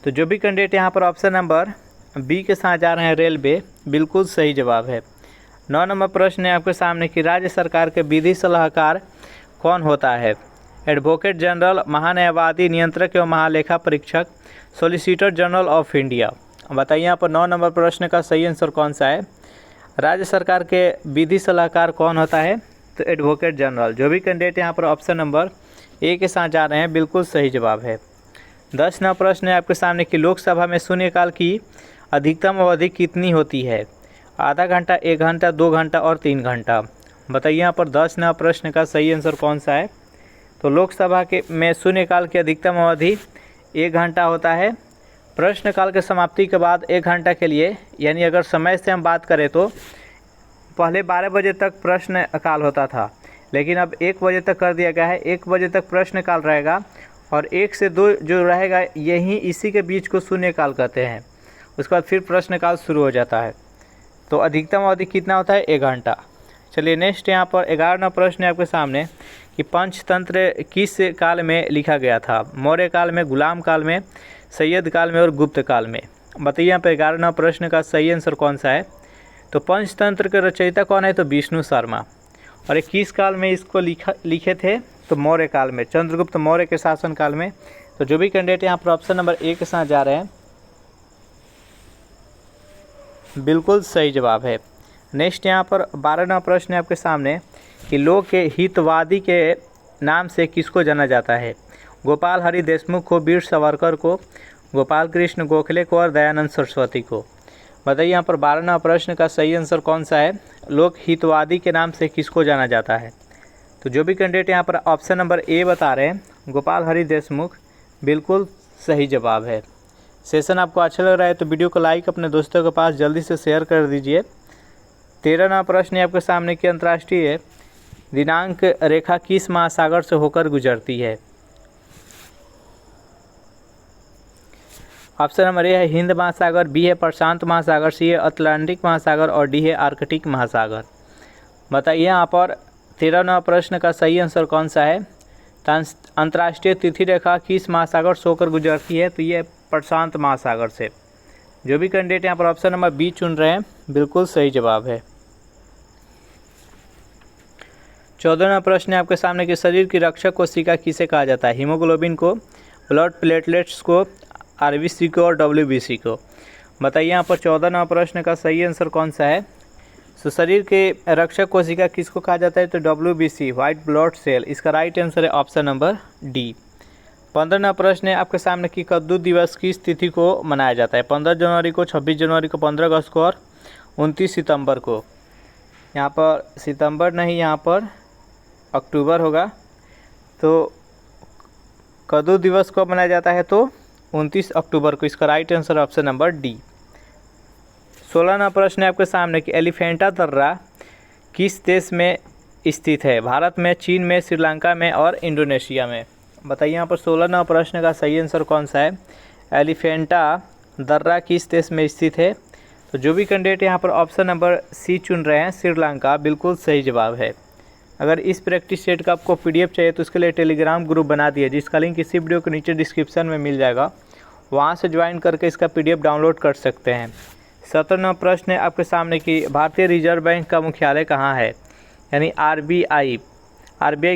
तो जो भी कैंडिडेट यहाँ पर ऑप्शन नंबर बी के साथ जा रहे हैं रेलवे, बिल्कुल सही जवाब है। 9 नंबर प्रश्न है आपके सामने कि राज्य सरकार के विधि सलाहकार कौन होता है? एडवोकेट जनरल, महान्यायवादी, नियंत्रक एवं महालेखा परीक्षक, सॉलिसिटर जनरल ऑफ इंडिया। बताइए यहाँ पर 9 नंबर प्रश्न का सही आंसर कौन सा है? राज्य सरकार के विधि सलाहकार कौन होता है? तो एडवोकेट जनरल। जो भी कैंडिडेट यहाँ पर ऑप्शन नंबर ए के साथ जा रहे हैं बिल्कुल सही जवाब है। 10 नंबर प्रश्न है आपके सामने कि लोकसभा में शून्यकाल की अधिकतम अवधि कितनी होती है? आधा घंटा, 1 घंटा, 2 घंटा और 3 घंटा। बताइए यहाँ पर 10 नंबर प्रश्न का सही आंसर कौन सा है? तो लोकसभा के में शून्यकाल की अधिकतम अवधि 1 घंटा होता है। प्रश्नकाल के समाप्ति के बाद 1 घंटा के लिए, यानी अगर समय से हम बात करें तो पहले 12 बजे तक प्रश्न काल होता था, लेकिन अब 1 बजे तक कर दिया गया है। 1 बजे तक प्रश्न काल रहेगा और 1 से 2 जो रहेगा यही इसी के बीच को शून्यकाल कहते हैं। उसके बाद फिर प्रश्न काल शुरू हो जाता है। तो अधिकतम अवधि कितना होता है? 1 घंटा। चलिए नेक्स्ट यहाँ पर 11वां प्रश्न है आपके सामने कि पंचतंत्र किस काल में लिखा गया था? मौर्य काल में, गुलाम काल में, सैयद काल में और गुप्त काल में। बताइए यहाँ पर 11वां प्रश्न का सही आंसर कौन सा है? तो पंचतंत्र के रचयिता कौन है? तो विष्णु शर्मा। और 21 काल में इसको लिखे थे? तो मौर्य काल में, चंद्रगुप्त मौर्य के शासन काल में। तो जो भी कैंडिडेट यहाँ पर ऑप्शन नंबर ए के साथ जा रहे हैं बिल्कुल सही जवाब है। नेक्स्ट यहाँ पर 12वां प्रश्न है आपके सामने कि लोक के हितवादी के नाम से किसको जाना जाता है? गोपाल हरि देशमुख को, वीर सावरकर को, गोपाल कृष्ण गोखले को और दयानंद सरस्वती को। बताइए यहाँ पर 12वां प्रश्न का सही आंसर कौन सा है? लोक हितवादी के नाम से किसको जाना जाता है? तो जो भी कैंडिडेट यहाँ पर ऑप्शन नंबर ए बता रहे हैं गोपाल हरि देशमुख, बिल्कुल सही जवाब है। सेशन आपको अच्छा लग रहा है तो वीडियो को लाइक अपने दोस्तों के पास जल्दी से शेयर कर दीजिए। 13वां प्रश्न है आपके सामने कि अंतर्राष्ट्रीय दिनांक रेखा किस महासागर से होकर गुजरती है? ऑप्शन नंबर ए है हिंद महासागर, बी है प्रशांत महासागर, सी है अटलांटिक महासागर और डी है आर्कटिक महासागर। बताइए यहाँ पर 13वां प्रश्न का सही आंसर कौन सा है? अंतर्राष्ट्रीय तिथि रेखा किस महासागर से होकर गुजरती है? तो ये प्रशांत महासागर से। जो भी कैंडिडेट यहाँ पर ऑप्शन नंबर बी चुन रहे हैं बिल्कुल सही जवाब है। 14वां प्रश्न है आपके सामने कि शरीर की रक्षक कोशिका किसे कहा जाता है? हीमोग्लोबिन को, ब्लड प्लेटलेट्स को, आरबीसी को और डब्ल्यूबीसी को। बताइए यहाँ पर 14वां प्रश्न का सही आंसर कौन सा है? तो शरीर के रक्षक कोशिका किसको कहा जाता है? तो डब्ल्यूबीसी, व्हाइट ब्लड सेल। इसका राइट आंसर है ऑप्शन नंबर डी। 15वां प्रश्न है आपके सामने कि कद्दू दिवस किस तिथि को मनाया जाता है? 15 जनवरी को, 26 जनवरी को, 15 अगस्त को और 29 सितंबर को। यहाँ पर सितंबर नहीं, यहाँ पर अक्टूबर होगा। तो कद्दू दिवस को मनाया जाता है तो 29 अक्टूबर को। इसका right answer option number D. 16वां प्रश्न है आपके सामने कि एलिफेंटा दर्रा किस देश में स्थित है? भारत में, चीन में, श्रीलंका में और इंडोनेशिया में। बताइए यहाँ पर 16वां प्रश्न का सही आंसर कौन सा है? एलिफेंटा दर्रा किस देश में स्थित है? तो जो भी कैंडिडेट यहाँ पर ऑप्शन नंबर सी चुन रहे हैं श्रीलंका, बिल्कुल सही जवाब है। अगर इस प्रैक्टिस सेट का आपको पीडीएफ चाहिए तो उसके लिए टेलीग्राम ग्रुप बना दिया, जिसका लिंक इसी वीडियो के नीचे डिस्क्रिप्शन में मिल जाएगा। वहाँ से ज्वाइन करके इसका पीडीएफ डाउनलोड कर सकते हैं। 17वां प्रश्न है आपके सामने कि भारतीय रिजर्व बैंक का मुख्यालय कहाँ है? यानी आरबीआई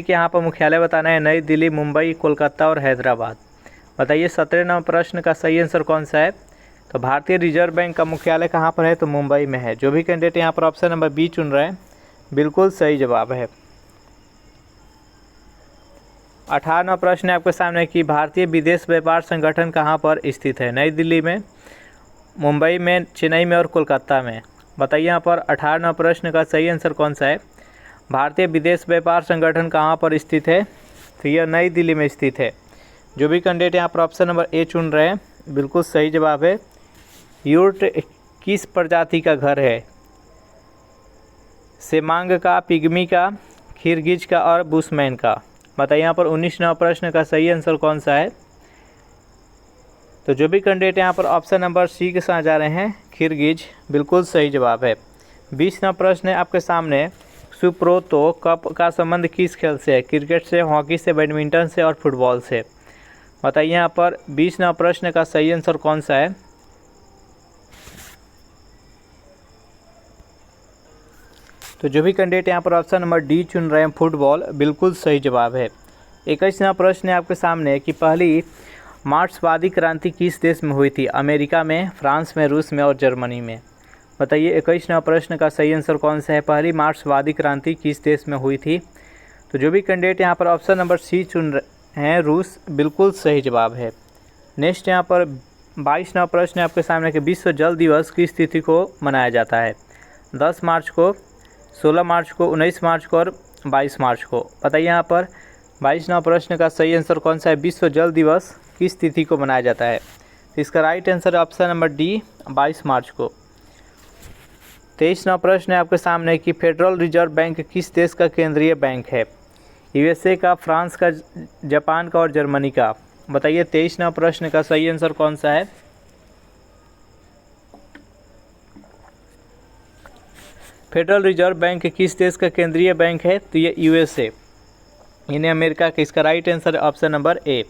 के यहाँ पर मुख्यालय बताना है। नई दिल्ली, मुंबई, कोलकाता और हैदराबाद। बताइए 17 नंबर प्रश्न का सही आंसर कौन सा है? तो भारतीय रिजर्व बैंक का मुख्यालय कहाँ पर है? तो मुंबई में है। जो भी कैंडिडेट यहाँ पर ऑप्शन नंबर बी चुन रहे हैं बिल्कुल सही जवाब है। 18वां प्रश्न है आपके सामने कि भारतीय विदेश व्यापार संगठन कहाँ पर स्थित है? नई दिल्ली में, मुंबई में, चेन्नई में और कोलकाता में। बताइए यहाँ पर 18वां प्रश्न का सही आंसर कौन सा है? भारतीय विदेश व्यापार संगठन कहाँ पर स्थित है? तो यह नई दिल्ली में स्थित है। जो भी कैंडिडेट यहाँ पर ऑप्शन नंबर ए चुन रहे हैं बिल्कुल सही जवाब है। यूर्ट किस प्रजाति का घर है? सेमांग का, पिग्मी का, खिरगिज का और बुशमैन का। बताइए यहाँ पर 19वां प्रश्न का सही आंसर कौन सा है? तो जो भी कैंडिडेट यहाँ पर ऑप्शन नंबर सी के साथ जा रहे हैं खिरगिज, बिल्कुल सही जवाब है। 20वां प्रश्न है आपके सामने, सुब्रतो कप का संबंध किस खेल से है? क्रिकेट से, हॉकी से, बैडमिंटन से और फुटबॉल से। बताइए यहाँ पर 20वां प्रश्न का सही आंसर कौन सा है? तो जो भी कैंडिडेट यहाँ पर ऑप्शन नंबर डी चुन रहे हैं फुटबॉल, बिल्कुल सही जवाब है। 21वां प्रश्न है आपके सामने कि पहली मार्क्सवादी क्रांति किस देश में हुई थी? अमेरिका में, फ्रांस में, रूस में और जर्मनी में। बताइए 21वां प्रश्न का सही आंसर कौन सा है? पहली मार्क्सवादी क्रांति किस देश में हुई थी? तो जो भी कैंडिडेट यहाँ पर ऑप्शन नंबर सी चुन रहे हैं रूस, बिल्कुल सही जवाब है। नेक्स्ट यहाँ पर 22वां प्रश्न है आपके सामने कि विश्व जल दिवस किस तिथि को मनाया जाता है? 10 मार्च को, 16 मार्च को, 19 मार्च को और 22 मार्च को। बताइए यहाँ पर 22वां प्रश्न का सही आंसर कौन सा है? विश्व जल दिवस किस तिथि को मनाया जाता है? तो इसका राइट आंसर है ऑप्शन नंबर डी, 22 मार्च को। 23वां प्रश्न है आपके सामने कि फेडरल रिजर्व बैंक किस देश का केंद्रीय बैंक है? यूएसए का, फ्रांस का, जापान का और जर्मनी का। बताइए 23वां प्रश्न का सही आंसर कौन सा है? फेडरल रिजर्व बैंक किस देश का केंद्रीय बैंक है? तो ये यूएसए यानी अमेरिका का। इसका राइट आंसर है ऑप्शन नंबर ए।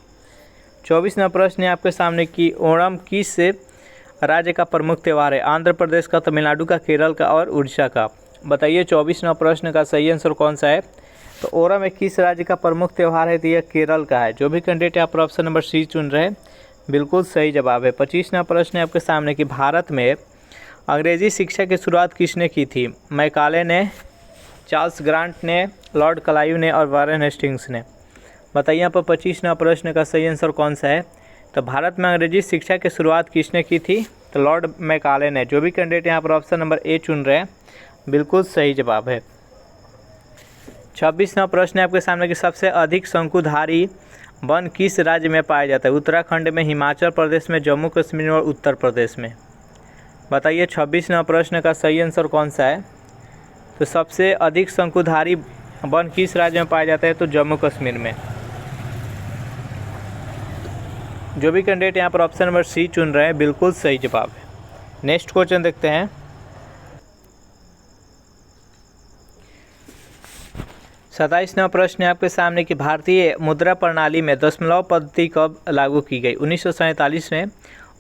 24वां प्रश्न है आपके सामने कि ओणम किस राज्य का प्रमुख त्यौहार है? आंध्र प्रदेश का, तमिलनाडु का, केरल का और उड़ीसा का। बताइए 24वां प्रश्न का सही आंसर कौन सा है? तो ओणम एक किस राज्य का प्रमुख त्यौहार है? तो यह केरल का है। जो भी कैंडिडेट यहाँ पर ऑप्शन नंबर सी चुन रहे हैं बिल्कुल सही जवाब है। 25वां प्रश्न है आपके सामने कि भारत में अंग्रेजी शिक्षा की शुरुआत किसने की थी? मैकाले ने, चार्ल्स ग्रांट ने, लॉर्ड क्लाइव ने और वारेन हेस्टिंग्स ने। बताइए यहाँ पर 25वां प्रश्न का सही आंसर कौन सा है? तो भारत में अंग्रेजी शिक्षा की शुरुआत किसने की थी? तो लॉर्ड मैकाले ने। जो भी कैंडिडेट यहाँ पर ऑप्शन नंबर ए चुन रहे हैं बिल्कुल सही जवाब है। 26वां प्रश्न है आपके सामने कि सबसे अधिक शंकुधारी वन किस राज्य में पाया जाता है? उत्तराखंड में, हिमाचल प्रदेश में, जम्मू कश्मीर और उत्तर प्रदेश में। बताइए 26वां प्रश्न का सही आंसर कौन सा है? तो सबसे अधिक शंकुधारी वन किस राज्य में पाया जाता है? तो जम्मू कश्मीर में। जो भी कैंडिडेट यहाँ पर ऑप्शन नंबर सी चुन रहे हैं बिल्कुल सही जवाब है। नेक्स्ट क्वेश्चन देखते हैं। 27वां प्रश्न है आपके सामने कि भारतीय मुद्रा प्रणाली में दशमलव पद्धति कब लागू की गई? 1947 में,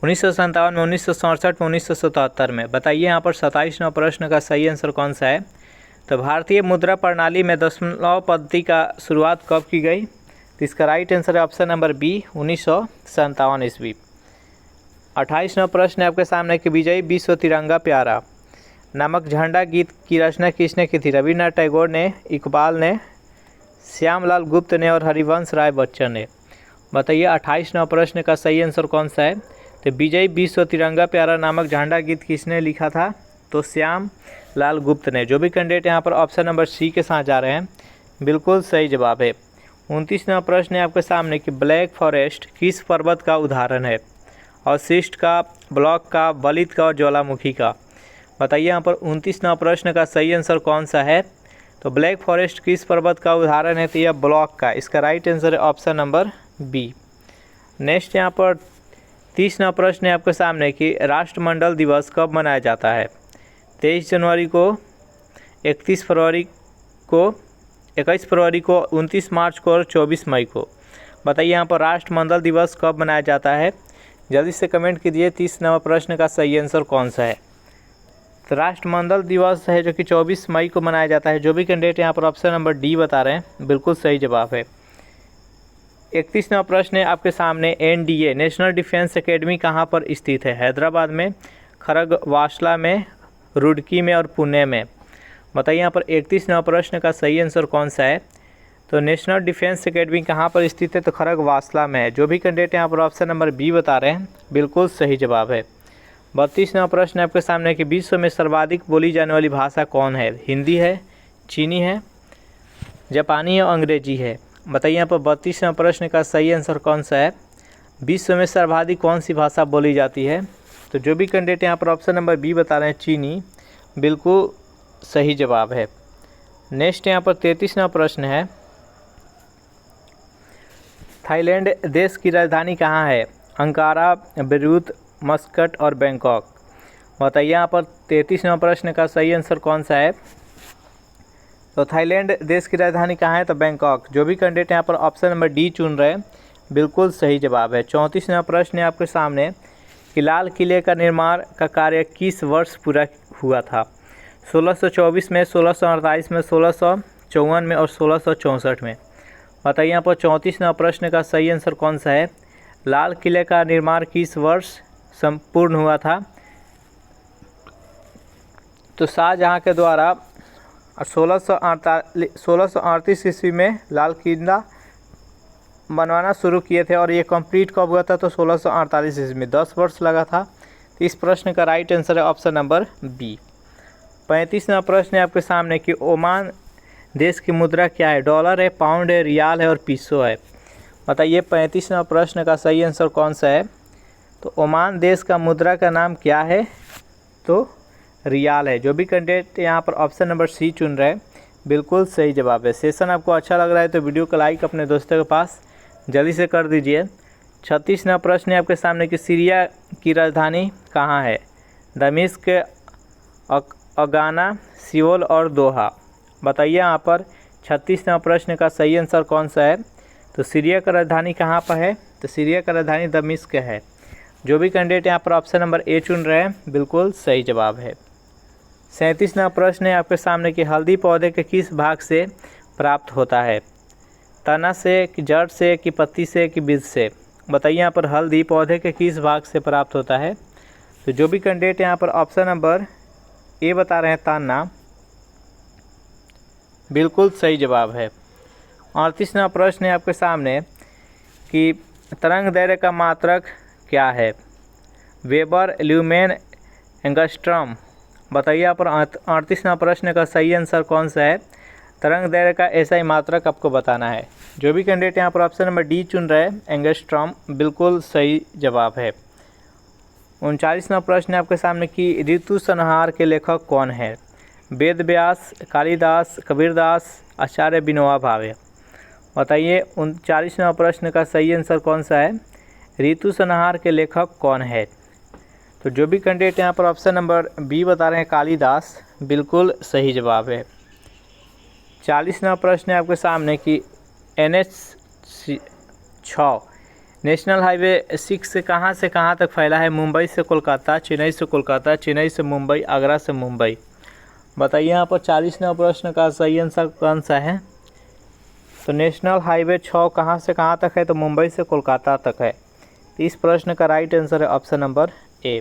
1957 में, 1967 में, 1977 में। बताइए यहाँ पर 27वां प्रश्न का सही आंसर कौन सा है? तो भारतीय मुद्रा प्रणाली में दशमलव पद्धति का शुरुआत कब की गई? तो इसका राइट आंसर है ऑप्शन नंबर बी, 1957 ईस्वी। 28वां प्रश्न है आपके सामने कि विजयी विश्व तिरंगा प्यारा नामक झंडा गीत की रचना किसने की थी? रविन्द्रनाथ टैगोर ने, इकबाल ने, श्यामलाल गुप्त ने और हरिवंश राय बच्चन ने। बताइए 28वां प्रश्न का सही आंसर कौन सा है? तो विजयी विश्व तिरंगा प्यारा नामक झंडा गीत किसने लिखा था? तो श्याम लाल गुप्त ने। जो भी कैंडिडेट यहाँ पर ऑप्शन नंबर सी के साथ जा रहे हैं बिल्कुल सही जवाब है। 29वां प्रश्न है आपके सामने कि ब्लैक फॉरेस्ट किस पर्वत का उदाहरण है? अवशिष्ट का, ब्लॉक का, बलित का और ज्वालामुखी का। बताइए यहाँ पर 29वां प्रश्न का सही आंसर कौन सा है? तो ब्लैक फॉरेस्ट किस पर्वत का उदाहरण है? तो यह ब्लॉक का। इसका राइट आंसर है ऑप्शन नंबर बी। नेक्स्ट यहाँ पर 30वां प्रश्न है आपके सामने कि राष्ट्रमंडल दिवस कब मनाया जाता है? 23 जनवरी को, 31 फरवरी को, 21 फरवरी को, 29 मार्च को और 24 मई को। बताइए यहाँ पर राष्ट्रमंडल दिवस कब मनाया जाता है? जल्दी से कमेंट कीजिए 30वां प्रश्न का सही आंसर कौन सा है? तो राष्ट्रमंडल दिवस है जो कि 24 मई को मनाया जाता है। जो भी कैंडिडेट यहाँ पर ऑप्शन नंबर डी बता रहे हैं बिल्कुल सही जवाब है। 31वां प्रश्न है आपके सामने, NDA नेशनल डिफेंस एकेडमी कहाँ पर स्थित है? हैदराबाद में, खरगवासला में, रुड़की में और पुणे में। बताइए यहाँ पर 31वां प्रश्न का सही आंसर कौन सा है? तो नेशनल डिफेंस एकेडमी कहाँ पर स्थित है? तो खरगवासला में है। जो भी कैंडिडेट यहाँ पर ऑप्शन नंबर बी बता रहे हैं बिल्कुल सही जवाब है। 32वां प्रश्न आपके सामने कि विश्व में सर्वाधिक बोली जाने वाली भाषा कौन है? हिंदी है, चीनी है, जापानी है और अंग्रेजी है। बताइए यहाँ पर 32वां प्रश्न का सही आंसर कौन सा है? विश्व में सर्वाधिक कौन सी भाषा बोली जाती है? तो जो भी कैंडिडेट यहाँ पर ऑप्शन नंबर बी बता रहे हैं चीनी, बिल्कुल सही जवाब है। नेक्स्ट यहाँ पर 33वां प्रश्न है, थाईलैंड देश की राजधानी कहाँ है? अंकारा, बेरूत, मस्कट और बैंकॉक। बताइए यहाँ पर 33वां प्रश्न का सही आंसर कौन सा है? तो थाईलैंड देश की राजधानी कहाँ है? तो बैंकॉक। जो भी कैंडिडेट यहाँ पर ऑप्शन नंबर डी चुन रहे हैं बिल्कुल सही जवाब है। 34वां प्रश्न है आपके सामने कि लाल किले का निर्माण का कार्य किस वर्ष पूरा हुआ था? 1624 में, 1648 में, 1654 में और 1664 में। बताइए यहाँ पर 34वां प्रश्न का सही आंसर कौन सा है? लाल किले का निर्माण किस वर्ष संपूर्ण हुआ था? तो शाहजहाँ के द्वारा 1638 ईस्वी में लाल किला बनवाना शुरू किए थे और ये कंप्लीट कब हुआ था? तो 1648 ईस्वी में। 10 वर्ष लगा था। तो इस प्रश्न का राइट आंसर है ऑप्शन नंबर बी। 35वां प्रश्न है आपके सामने कि ओमान देश की मुद्रा क्या है? डॉलर है, पाउंड है, रियाल है और पीसो है। बताइए 35वां प्रश्न का सही आंसर कौन सा है? तो ओमान देश का मुद्रा का नाम क्या है? तो रियाल है। जो भी कैंडिडेट यहाँ पर ऑप्शन नंबर सी चुन रहे हैं बिल्कुल सही जवाब है। सेशन आपको अच्छा लग रहा है तो वीडियो को लाइक अपने दोस्तों के पास जल्दी से कर दीजिए। 36वां प्रश्न है आपके सामने कि सीरिया की राजधानी कहाँ है? दमिश्क, अगाना, सियोल और दोहा। बताइए यहाँ पर 36वां प्रश्न का सही आंसर कौन सा है? तो सीरिया का राजधानी कहाँ पर है? तो सीरिया का राजधानी दमिश्क है। जो भी कैंडिडेट यहाँ पर ऑप्शन नंबर ए चुन रहे हैं बिल्कुल सही जवाब है। 37वां प्रश्न है आपके सामने कि हल्दी पौधे के किस भाग से प्राप्त होता है? तना से, कि जड़ से, कि पत्ती से, कि बीज से। बताइए यहाँ पर हल्दी पौधे के किस भाग से प्राप्त होता है? तो जो भी कैंडिडेट यहाँ पर ऑप्शन नंबर ए बता रहे हैं तना, बिल्कुल सही जवाब है। 38वां प्रश्न है आपके सामने कि तरंग दैर्घ्य का मात्रक क्या है? Weber, lumen, angstrom. बताइए यहाँ पर 38वां प्रश्न का सही आंसर कौन सा है? तरंग दैर्घ्य का ऐसा ही मात्रक आपको बताना है। जो भी कैंडिडेट यहाँ पर ऑप्शन नंबर डी चुन रहे हैं एंगस्ट्रॉम, बिल्कुल सही जवाब है। 39वां प्रश्न है आपके सामने कि ऋतु संहार के लेखक कौन है? वेद व्यास, कालिदास, कबीरदास, आचार्य विनोबा भावे। बताइए 39वां प्रश्न का सही आंसर कौन सा है? ऋतु संहार के लेखक कौन है? तो जो भी कैंडिडेट यहाँ पर ऑप्शन नंबर बी बता रहे हैं कालिदास, बिल्कुल सही जवाब है। 40वां प्रश्न है आपके सामने कि NH6 नेशनल हाईवे 6 से कहाँ तक फैला है? मुंबई से कोलकाता, चेन्नई से कोलकाता, चेन्नई से मुंबई, आगरा से मुंबई। बताइए यहाँ पर 40वां प्रश्न का सही आंसर कौन सा है? तो नेशनल हाईवे 6 कहाँ से कहाँ तक है? तो मुंबई से कोलकाता तक है। इस प्रश्न का राइट आंसर है ऑप्शन नंबर ए।